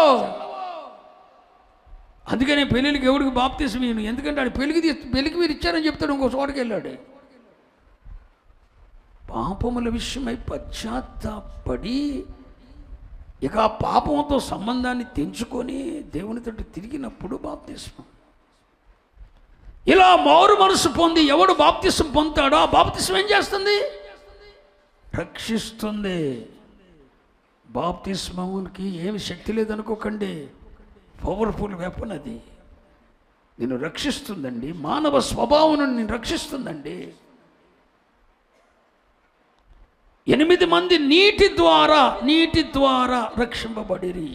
అందుకనే పెళ్ళిళ్ళకి ఎవరికి బాప్తిసం ఇయ్యను. ఎందుకంటే ఆడు పెళ్లికి మీరు ఇచ్చారని చెప్తాడు. ఇంకో చోటకి వెళ్ళాడు. పాపముల విషయమై పశ్చాత్తాపడి ఇక ఆ పాపంతో సంబంధాన్ని తెంచుకొని దేవునితో తిరిగినప్పుడు బాప్తిస్మం. ఇలా మారు మనసు పొంది ఎవడు బాప్తిస్మం పొందుతాడో ఆ బాప్తిస్మం ఏం చేస్తుంది? రక్షిస్తుంది. బాప్తిస్మంకి ఏమి శక్తి లేదనుకోకండి. పవర్ఫుల్ వెపన్ అది. నిన్ను రక్షిస్తుందండి. మానవ స్వభావం నుండి నిన్ను రక్షిస్తుందండి. 8 మంది నీటి ద్వారా రక్షింపబడిరి.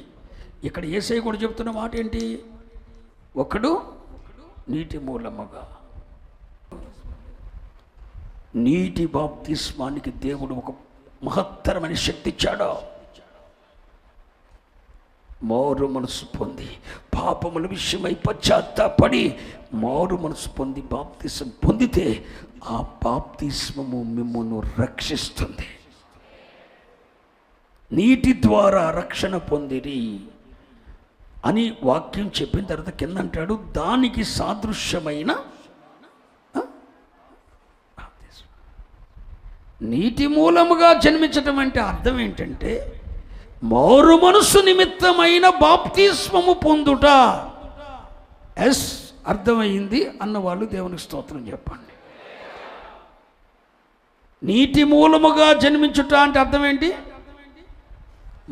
ఇక్కడ యేసయ్య కూడా చెప్తున్న మాట ఏంటి? ఒకడు నీటి మూలముగా. నీటి బాప్తిస్మానికి దేవుడు ఒక మహత్తరమైన శక్తి ఇచ్చాడు. మారు మనసు పొంది పాపముల విషయమై పశ్చాత్తాపడి మారు మనసు పొంది బాప్తిస్మం పొందితే ఆ బాప్తిస్మము మిమ్మల్ని రక్షిస్తుంది. నీటి ద్వారా రక్షణ పొందిరి అని వాక్యం చెప్పిన తర్వాత కింద అంటాడు, దానికి సాదృశ్యమైన నీటి మూలముగా జన్మించటం అంటే అర్థం ఏంటంటే మారు మనసు నిమిత్తమైన బాప్తిస్మము పొందుట. ఎస్, అర్థమైంది అన్నవాళ్ళు దేవునికి స్తోత్రం చెప్పండి. నీటి మూలముగా జన్మించుట అంటే అర్థం ఏంటి?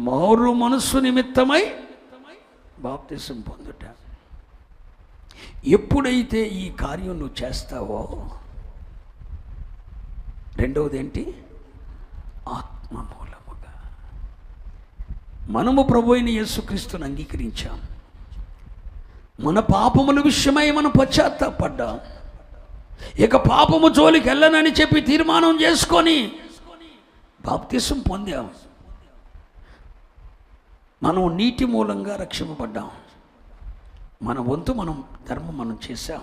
మారు మనసు నిమిత్తమై బాప్తిసం పొందుట. ఎప్పుడైతే ఈ కార్యం నువ్వు చేస్తావో రెండవది ఏంటి? ఆత్మ మూలముగా. మనము ప్రభు అయిన యేసుక్రీస్తుని అంగీకరించాం. మన పాపముల విషయమై మనం పశ్చాత్తాపడ్డాం. ఇక పాపము జోలికి వెళ్ళనని చెప్పి తీర్మానం చేసుకొని బాప్తిసం పొందాం. మనం నీటి మూలంగా రక్షింపబడ్డాం. మన వంతు ధర్మం మనం చేశాం.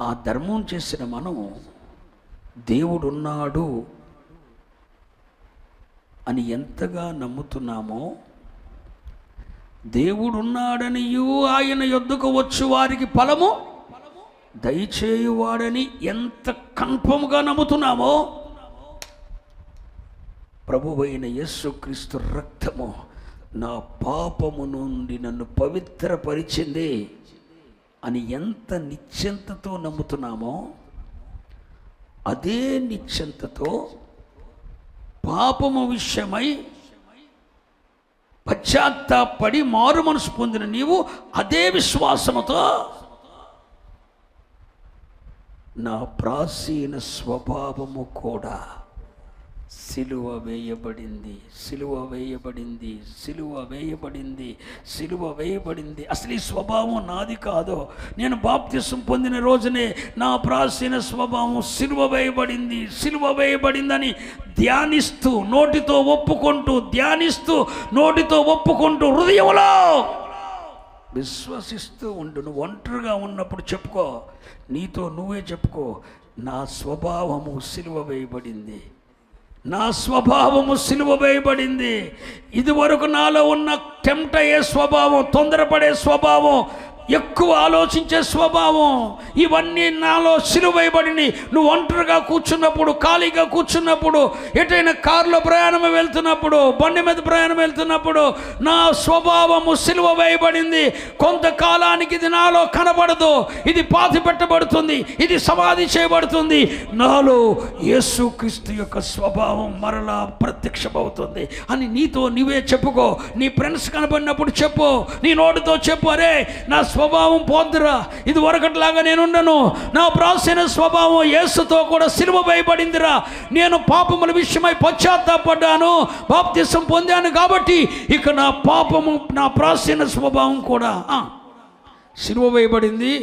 ఆ ధర్మం చేసిన మనం దేవుడున్నాడు అని ఎంతగా నమ్ముతున్నామో, దేవుడున్నాడనియు ఆయన యొద్దకు వచ్చు వారికి ఫలము దయచేయువాడని ఎంత కన్ఫర్మ్గా నమ్ముతున్నామో, ప్రభువైన యేసుక్రీస్తు రక్తము నా పాపము నుండి నన్ను పవిత్రపరిచింది అని ఎంత నిశ్చంతతో నమ్ముతున్నామో, అదే నిశ్చంతతో పాపము విషయమై పశ్చాత్తాపడి మారు మనసు పొందిన నీవు అదే విశ్వాసముతో నా ప్రాచీన స్వభావము కూడా సిలువ వేయబడింది, సిలువ వేయబడింది, సిలువ వేయబడింది, సిలువ వేయబడింది. అసలు ఈ స్వభావం నాది కాదు. నేను బాప్తిసం పొందిన రోజునే నా ప్రాచీన స్వభావం సిలువ వేయబడింది, సిలువ వేయబడిందని ధ్యానిస్తూ నోటితో ఒప్పుకుంటూ, ధ్యానిస్తూ నోటితో ఒప్పుకుంటూ హృదయంలో విశ్వసిస్తూ ఉండు. నువ్వు ఒంటరిగా ఉన్నప్పుడు చెప్పుకో, నీతో నువ్వే చెప్పుకో, నా స్వభావము సిలువ వేయబడింది, నా స్వభావము సిలువ వేయబడింది. ఇదివరకు నాలో ఉన్న టెంప్ట్ అయ్యే స్వభావం, తొందరపడే స్వభావం, ఎక్కువ ఆలోచించే స్వభావం, ఇవన్నీ నాలో సిలువ వేయబడి, నువ్వు ఒంటరిగా కూర్చున్నప్పుడు, ఖాళీగా కూర్చున్నప్పుడు, ఎటైనా కారులో ప్రయాణం వెళ్తున్నప్పుడు, బండి మీద ప్రయాణం వెళ్తున్నప్పుడు, నా స్వభావము సిలువ వేయబడింది. కొంతకాలానికి ఇది నాలో కనబడదు, ఇది పాతి పెట్టబడుతుంది, ఇది సమాధి చేయబడుతుంది. నాలో యేసుక్రీస్తు యొక్క స్వభావం మరలా ప్రత్యక్షమవుతుంది అని నీతో నీవే చెప్పుకో. నీ ఫ్రెండ్స్ కనబడినప్పుడు చెప్పు, నీ నోటితో చెప్పు, అరే నా స్వభావం పోద్దురా, ఇది వరకట్లాగా నేనుండను, నా ప్రాచీన స్వభావం యేసుతో కూడా సిలువ వేయబడిందిరా, నేను పాపముల విషయమై పశ్చాత్తాపడ్డాను, బాప్తిసం పొందాను, కాబట్టి ఇక నా పాపము, నా ప్రాచీన స్వభావం కూడా సిలువ వేయబడింది,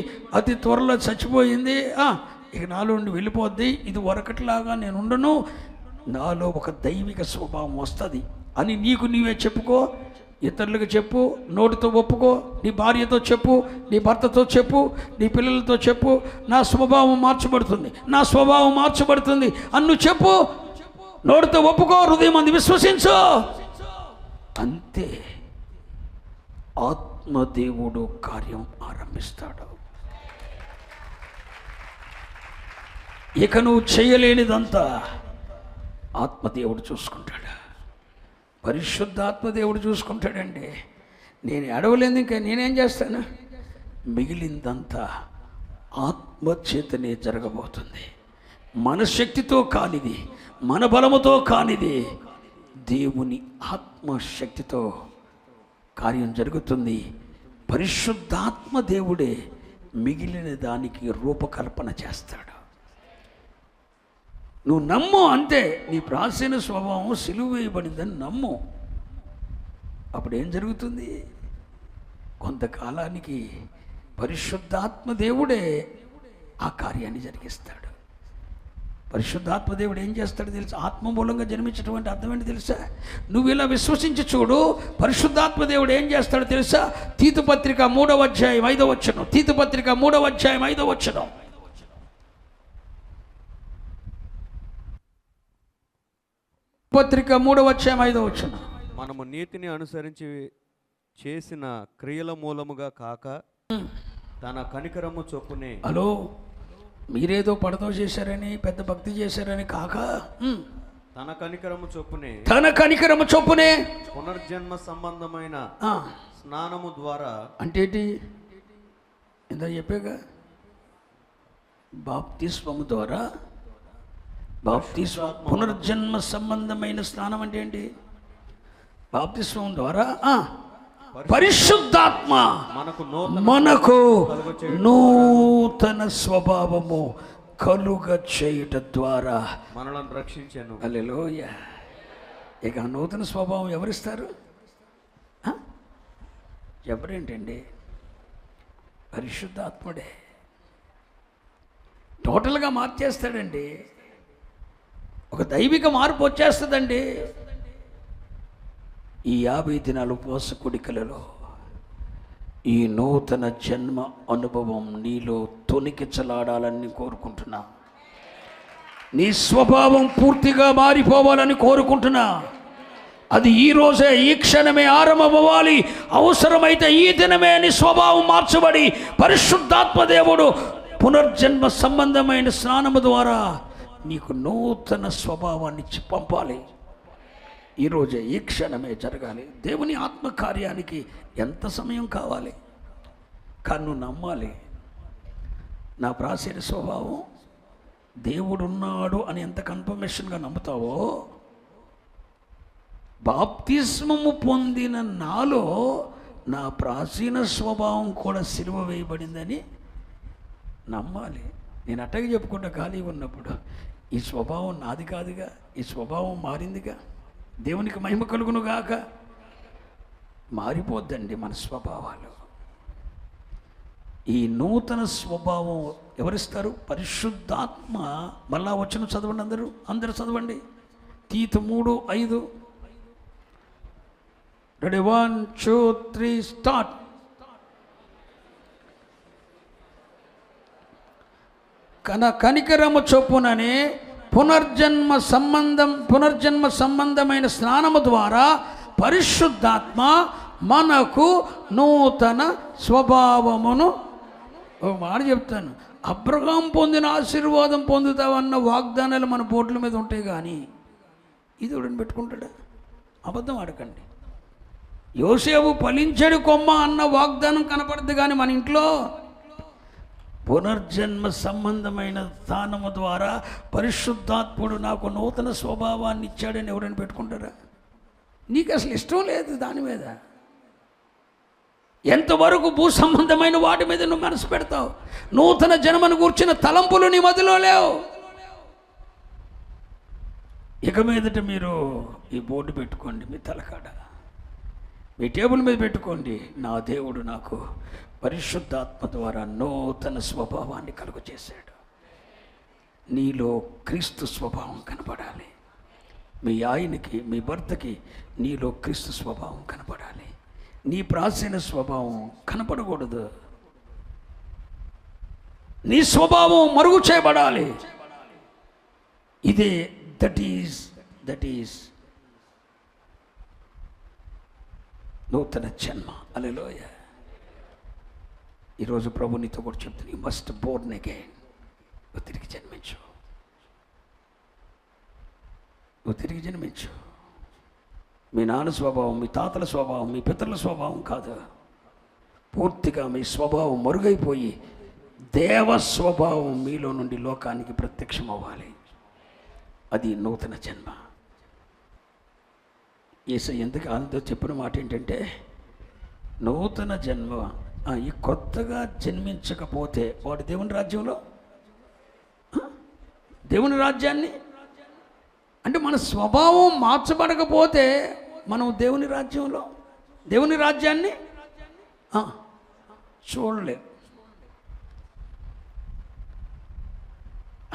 అతి త్వరలో చచ్చిపోయింది, ఇక నాలో నుండి వెళ్ళిపోద్ది, ఇది వరకట్లాగా నేను ఉండను, నాలో ఒక దైవిక స్వభావం వస్తుంది అని నీకు నీవే చెప్పుకో. ఇతరులకు చెప్పు, నోటితో ఒప్పుకో, నీ భార్యతో చెప్పు, నీ భర్తతో చెప్పు, నీ పిల్లలతో చెప్పు, నా స్వభావం మార్చబడుతుంది, నా స్వభావం మార్చబడుతుంది అన్ను చెప్పు, నోటితో ఒప్పుకో, హృదయం అంది విశ్వసించు. అంతే ఆత్మదేవుడు కార్యం ఆరంభిస్తాడు. ఇక నువ్వు చేయలేనిదంతా ఆత్మదేవుడు చూసుకుంటాడు, పరిశుద్ధాత్మదేవుడు చూసుకుంటాడండి. నేను అడవలేదు, ఇంకా నేనేం చేస్తాను? మిగిలిందంతా ఆత్మచేతనే జరగబోతుంది. మన శక్తితో కానిది, మన బలముతో కానిది, దేవుని ఆత్మశక్తితో కార్యం జరుగుతుంది. పరిశుద్ధాత్మ దేవుడే మిగిలిన దానికి రూపకల్పన చేస్తాడు. నువ్వు నమ్ము, అంతే. నీ ప్రాచీన స్వభావం సిలువ వేయబడిందని నమ్ము. అప్పుడు ఏం జరుగుతుంది? కొంతకాలానికి పరిశుద్ధాత్మ దేవుడే ఆ కార్యాన్ని జరిగిస్తాడు. పరిశుద్ధాత్మ దేవుడు ఏం చేస్తాడు తెలుసా? ఆత్మ మూలంగా జన్మించినటువంటి అర్థం ఏంటి తెలుసా? నువ్వు ఇలా విశ్వసించి చూడు, పరిశుద్ధాత్మ దేవుడు ఏం చేస్తాడో తెలుసా? తీతు పత్రిక 3వ అధ్యాయం 5వ వచనం, తీతు పత్రిక 3వ అధ్యాయం 5వ వచనం. పత్రిక 3వ అధ్యాయం 5వ వచనం. మనము నీతిని అనుసరించి చేసిన క్రియల మూలముగా కాక తన కనికరము చొప్పునే. హలో, మీరేదో పడతో చేశారని, పెద్ద భక్తి చేశారని కాక, తన కనికరము చొప్పునే, తన కనికరము చొప్పునే పునర్జన్మ సంబంధమైన స్నానము ద్వారా. అంటే ఏంటి? ఎంత చెప్పాక, బాప్తిస్మము ద్వారా, బాప్తిస్మ పునర్జన్మ సంబంధమైన స్నానం అంటే ఏంటి? బాప్తిస్మం ద్వారా పరిశుద్ధాత్మ మనకు నూతన స్వభావము కలుగ చేయుట ద్వారా మనలను రక్షించాను. హల్లెలూయా. ఇక నూతన స్వభావం ఎవరిస్తారు? ఎవరేంటండి? పరిశుద్ధాత్ముడే టోటల్గా మార్చేస్తాడండి. ఒక దైవిక మార్పు వచ్చేస్తుందండి. ఈ 50 దినాలు ఉపవాస కోడికలలో ఈ నూతన జన్మ అనుభవం నీలో తొణికించలాడాలని కోరుకుంటున్నా. నీ స్వభావం పూర్తిగా మారిపోవాలని కోరుకుంటున్నా. అది ఈ రోజే, ఈ క్షణమే ఆరంభమవ్వాలి. అవసరమైతే ఈ దినమే నీ స్వభావం మార్చబడి పరిశుద్ధాత్మ దేవుడు పునర్జన్మ సంబంధమైన స్నానము ద్వారా నీకు నూతన స్వభావాన్ని పంపాలి. ఈరోజే, ఈ క్షణమే జరగాలి. దేవుని ఆత్మకార్యానికి ఎంత సమయం కావాలి? కానీ నువ్వు నమ్మాలి. నా ప్రాచీన స్వభావం దేవుడున్నాడు అని ఎంత కన్ఫర్మేషన్గా నమ్ముతావో, బాప్తిస్మము పొందిన నాలో నా ప్రాచీన స్వభావం కూడా సిలువ వేయబడిందని నమ్మాలి. నేను అట్టగా చెప్పుకుంటా ఖాళీగా ఉన్నప్పుడు, ఈ స్వభావం నాది కాదుగా, ఈ స్వభావం మారిందిగా, దేవునికి మహిమ కలుగును గాక. మారిపోద్దండి మన స్వభావాలు. ఈ నూతన స్వభావం ఎవరిస్తారు? పరిశుద్ధాత్మ. మళ్ళా వచ్చిన చదవండి, అందరూ చదవండి. తీతు 3:5. Ready, 1, 2, 3 start. కనికరము చొప్పుననే పునర్జన్మ సంబంధమైన స్నానము ద్వారా పరిశుద్ధాత్మ మనకు నూతన స్వభావమును. ఒక మాట చెప్తాను, అబ్రహాం పొందిన ఆశీర్వాదం పొందుతావన్న వాగ్దానాలు మన బోర్డుల మీద ఉంటాయి, కానీ ఇది ఎవడని పెట్టుకుంటాడా? అబద్ధం ఆడకండి. యోసేపు ఫలించడు కొమ్మ అన్న వాగ్దానం కనపడదు, కానీ మన ఇంట్లో పునర్జన్మ సంబంధమైన స్థానము ద్వారా పరిశుద్ధాత్ముడు నాకు నూతన స్వభావాన్ని ఇచ్చాడని ఎవరైనా పెట్టుకుంటారా? నీకు అసలు ఇష్టం లేదు దాని మీద. ఎంతవరకు భూ సంబంధమైన వాటి మీద నువ్వు మనసు పెడతావు? నూతన జన్మను కూర్చిన తలంపులు నీ మదిలో లేవు. ఇక మీదట మీరు ఈ బోర్డు పెట్టుకోండి, మీ తలకాడ మీ టేబుల్ మీద పెట్టుకోండి. నా దేవుడు నాకు పరిశుద్ధాత్మ ద్వారా నూతన స్వభావాన్ని కలుగు చేశాడు. నీలో క్రీస్తు స్వభావం కనపడాలి. మీ ఆయనకి, మీ భర్తకి నీలో క్రీస్తు స్వభావం కనపడాలి. నీ ప్రాచీన స్వభావం కనపడకూడదు. నీ స్వభావం మరుగు చేయబడాలి. ఇదే దట్ ఈస్ నూతన జన్మ. హల్లెలూయా. ఈరోజు ప్రభు నీతో కూడా చెప్తుంది, యు మస్ట్ బోర్న్ అగైన్. నువ్వు తిరిగి జన్మించు, నువ్వు తిరిగి జన్మించు. మీ నాన్న స్వభావం, మీ తాతల స్వభావం, మీ పితరుల స్వభావం కాదు. పూర్తిగా మీ స్వభావం మరుగైపోయి దేవ స్వభావం మీలో నుండి లోకానికి ప్రత్యక్షం అవ్వాలి. అది నూతన జన్మ. యేసయ్య ఎందుకు ఆయనతో చెప్పిన మాట ఏంటంటే, నూతన జన్మ, ఈ కొత్తగా జన్మించకపోతే వాడు దేవుని రాజ్యంలో, దేవుని రాజ్యాన్ని అంటే మన స్వభావం మార్చబడకపోతే మనం దేవుని రాజ్యంలో, దేవుని రాజ్యాన్ని చూడలేం.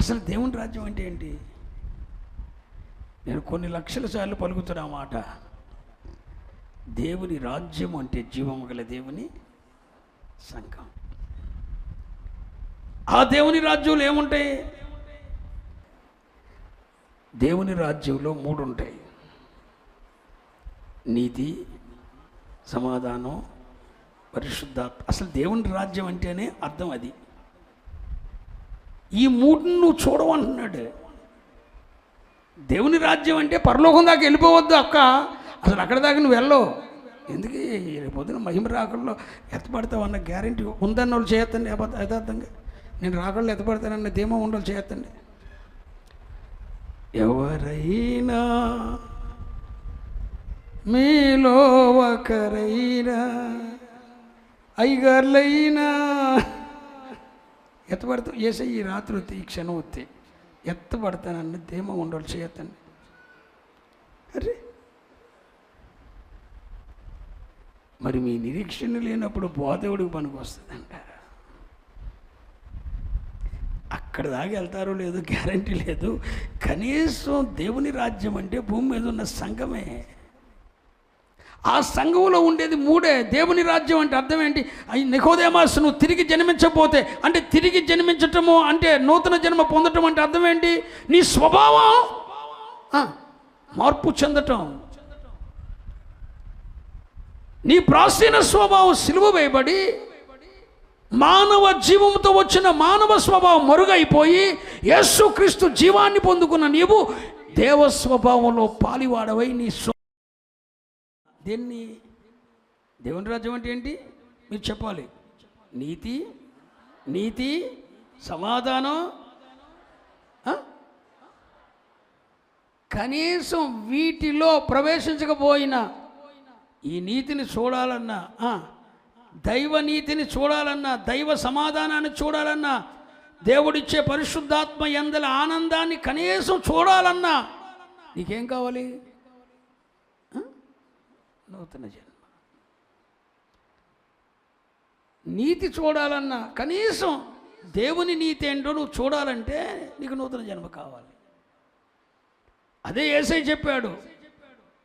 అసలు దేవుని రాజ్యం అంటే ఏంటి? నేను కొన్ని లక్షల సార్లు పలుకుతున్నా మాట. దేవుని రాజ్యం అంటే జీవము గల దేవుని సంఘం. ఆ దేవుని రాజ్యంలో ఏముంటాయి? దేవుని రాజ్యంలో 3 ఉంటాయి: నీతి, సమాధానం, పరిశుద్ధాత్మ. అసలు దేవుని రాజ్యం అంటేనే అర్థం అది. ఈ 3 నువ్వు చూడవంటున్నాడు. దేవుని రాజ్యం అంటే పరలోకం దాకా వెళ్ళిపోవద్దు అక్క, అసలు అక్కడ దాకా నువ్వు వెళ్ళవు. ఎందుకు పొద్దున మహిమ రాకల్లో ఎత్తపడతావు అన్న గ్యారెంటీ ఉందన్న వాళ్ళు చేయొద్దండి. యథార్థంగా నేను రాకల్లో ఎత్తపడతానన్న ధీమా ఉండాలి, చేయొద్దండి. ఎవరైనా మీలో ఒకరైనా అయ్యగారులైనా ఎత్తపడతావు. ఏసై ఈ రాత్రి వస్తే, ఈ క్షణం వస్తే ఎత్తపడతానన్న ధీమా ఉండాలి, చేయొద్దండి. అరే మరి మీ నిరీక్షణ లేనప్పుడు బోధవుడికి పనికి వస్తుందంట. అక్కడ దాకా వెళ్తారో లేదో గ్యారంటీ లేదు. కనీసం దేవుని రాజ్యం అంటే భూమి మీద ఉన్న సంఘమే. ఆ సంఘంలో ఉండేది 3. దేవుని రాజ్యం అంటే అర్థం ఏంటి? నికోదేమస్, నువ్వు తిరిగి జన్మించకపోతే, అంటే తిరిగి జన్మించటము అంటే నూతన జన్మ పొందటం అంటే అర్థం ఏంటి? నీ స్వభావం మార్పు చెందటం. నీ ప్రాచీన స్వభావం సిలువ వేయబడి మానవ జీవంతో వచ్చిన మానవ స్వభావం మరుగైపోయి యేసుక్రీస్తు జీవాన్ని పొందుకున్న నీవు దేవ స్వభావంలో పాలివాడవై నీ దేన్ని? దేవుని రాజ్యం అంటే ఏంటి మీరు చెప్పాలి. నీతి, సమాధానం. కనీసం వీటిలో ప్రవేశించకపోయినా, ఈ నీతిని చూడాలన్నా, దైవ నీతిని చూడాలన్నా, దైవ సమాధానాన్ని చూడాలన్నా, దేవుడిచ్చే పరిశుద్ధాత్మ యందల ఆనందాన్ని కనీసం చూడాలన్నా నీకేం కావాలి? నూతన జన్మ. నీతి చూడాలన్నా, కనీసం దేవుని నీతి ఏంటో నువ్వు చూడాలంటే నీకు నూతన జన్మ కావాలి. అదే యేసయ్య చెప్పాడు,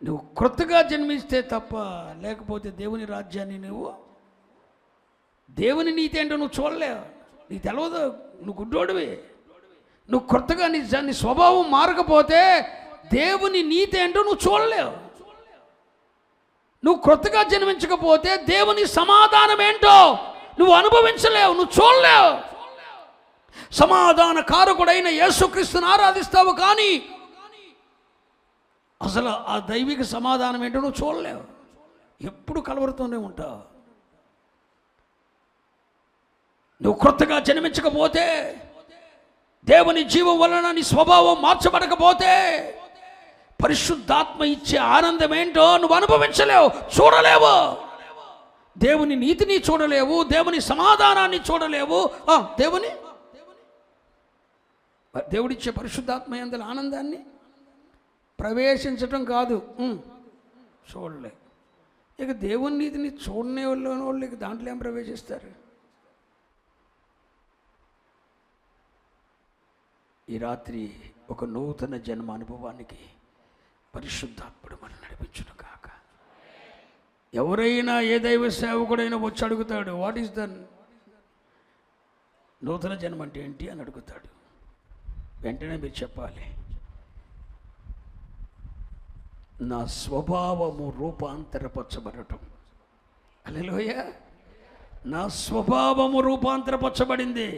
నువ్వు క్రొత్తగా జన్మిస్తే తప్ప, లేకపోతే దేవుని రాజ్యాన్ని నువ్వు, దేవుని నీతి ఏంటో నువ్వు చూడలేవు, నీకు తెలియదు, నువ్వు గుడ్డోడివి. నువ్వు కొత్తగా నీ స్వభావం మారకపోతే దేవుని నీతి ఏంటో నువ్వు చూడలేవు. నువ్వు కొత్తగా జన్మించకపోతే దేవుని సమాధానం ఏంటో నువ్వు అనుభవించలేవు, నువ్వు చూడలేవు. సమాధాన కారకుడైన యేసుక్రీస్తుని ఆరాధిస్తావు, కానీ అసలు ఆ దైవిక సమాధానం ఏంటో నువ్వు చూడలేవు. ఎప్పుడు కలవరుతూనే ఉంటావు. నువ్వు కొత్తగా జన్మించకపోతే, దేవుని జీవం వలన నీ స్వభావం మార్చబడకపోతే, పరిశుద్ధాత్మ ఇచ్చే ఆనందం ఏంటో నువ్వు అనుభవించలేవు, చూడలేవు. దేవుని నీతిని చూడలేవు, దేవుని సమాధానాన్ని చూడలేవు. దేవుడిచ్చే పరిశుద్ధాత్మ యందలి ఆనందాన్ని ప్రవేశించటం కాదు, చూడలే. ఇక దేవుని నీతిని చూడనే వాళ్ళు ఇక దాంట్లో ఏం ప్రవేశిస్తారు? ఈ రాత్రి ఒక నూతన జన్మ అనుభవానికి పరిశుద్ధాత్ముడు మనం నడిపించును కాక. ఎవరైనా ఏ దైవ సేవకుడైనా వచ్చి అడుగుతాడు, వాట్ ఈస్ ద నూతన జన్మ అంటే ఏంటి అని అడుగుతాడు. వెంటనే మీరు చెప్పాలి, నా స్వభావము రూపాంతరపరచబడటం. హల్లెలూయా. నా స్వభావము రూపాంతరపరచబడింది.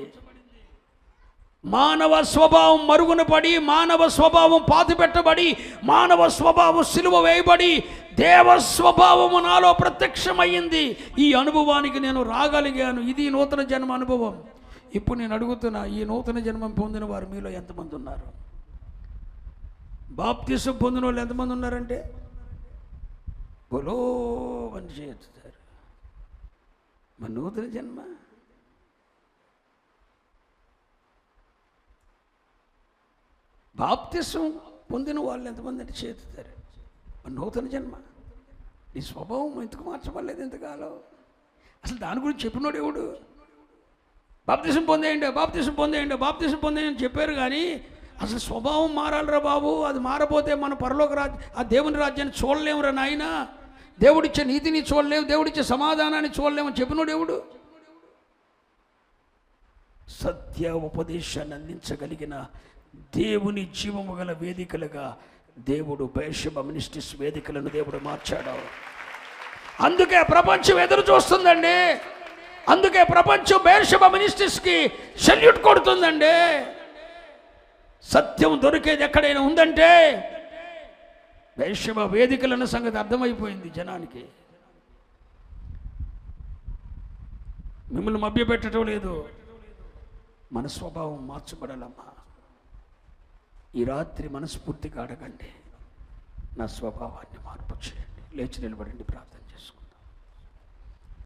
మానవ స్వభావం మరుగున పడి, మానవ స్వభావం పాతిపెట్టబడి, మానవ స్వభావం సిలువ వేయబడి, దేవ స్వభావము నాలో ప్రత్యక్షమయ్యింది. ఈ అనుభవానికి నేను రాగలిగాను. ఇది నూతన జన్మ అనుభవం. ఇప్పుడు నేను అడుగుతున్నా, ఈ నూతన జన్మం పొందిన వారు మీలో ఎంతమంది ఉన్నారు? బాప్తిసం పొందిన వాళ్ళు ఎంతమంది ఉన్నారంటే బోలో అని చేస్తారు. మరి నూతన జన్మ బాప్తిసం పొందిన వాళ్ళు ఎంతమంది అంటే చేతుతారు. మరి నూతన జన్మ నీ స్వభావం ఎందుకు మార్చబడలేదు ఎంతకాలం? అసలు దాని గురించి చెప్పినోడు ఎవడు? బాప్తిసం పొందేయండి, బాప్తిసం పొందేయండి, బాప్తిసం పొందేయండి అని చెప్పారు, కానీ అసలు స్వభావం మారాలరా బాబు. అది మారపోతే మన పరలోక ఆ దేవుని రాజ్యాన్ని చూడలేమురా నాయన. దేవుడిచ్చే నీతిని చూడలేము, దేవుడిచ్చే సమాధానాన్ని చూడలేము అని చెప్పినోడు ఎవడు? సత్య ఉపదేశాన్ని అందించగలిగిన దేవుని జీవము గల వేదికలుగా దేవుడు బెర్షెబా మినిస్ట్రీస్ వేదికలను దేవుడు మార్చాడు. అందుకే ప్రపంచం ఎదురు చూస్తుందండి. అందుకే ప్రపంచం బెర్షెబా మినిస్ట్రీస్కి సెల్యూట్ కొడుతుందండి. సత్యం దొరికేది ఎక్కడైనా ఉందంటే బెర్షెబా వేదికలన్న సంగతి అర్థమైపోయింది జనానికి. మిమ్మల్ని మభ్యపెట్టడం లేదు, మన స్వభావం మార్చబడాలమ్మా. ఈ రాత్రి మనస్ఫూర్తిగా అడగండి, నా స్వభావాన్ని మార్పు చేయండి. లేచి నిలబడండి, ప్రార్థన.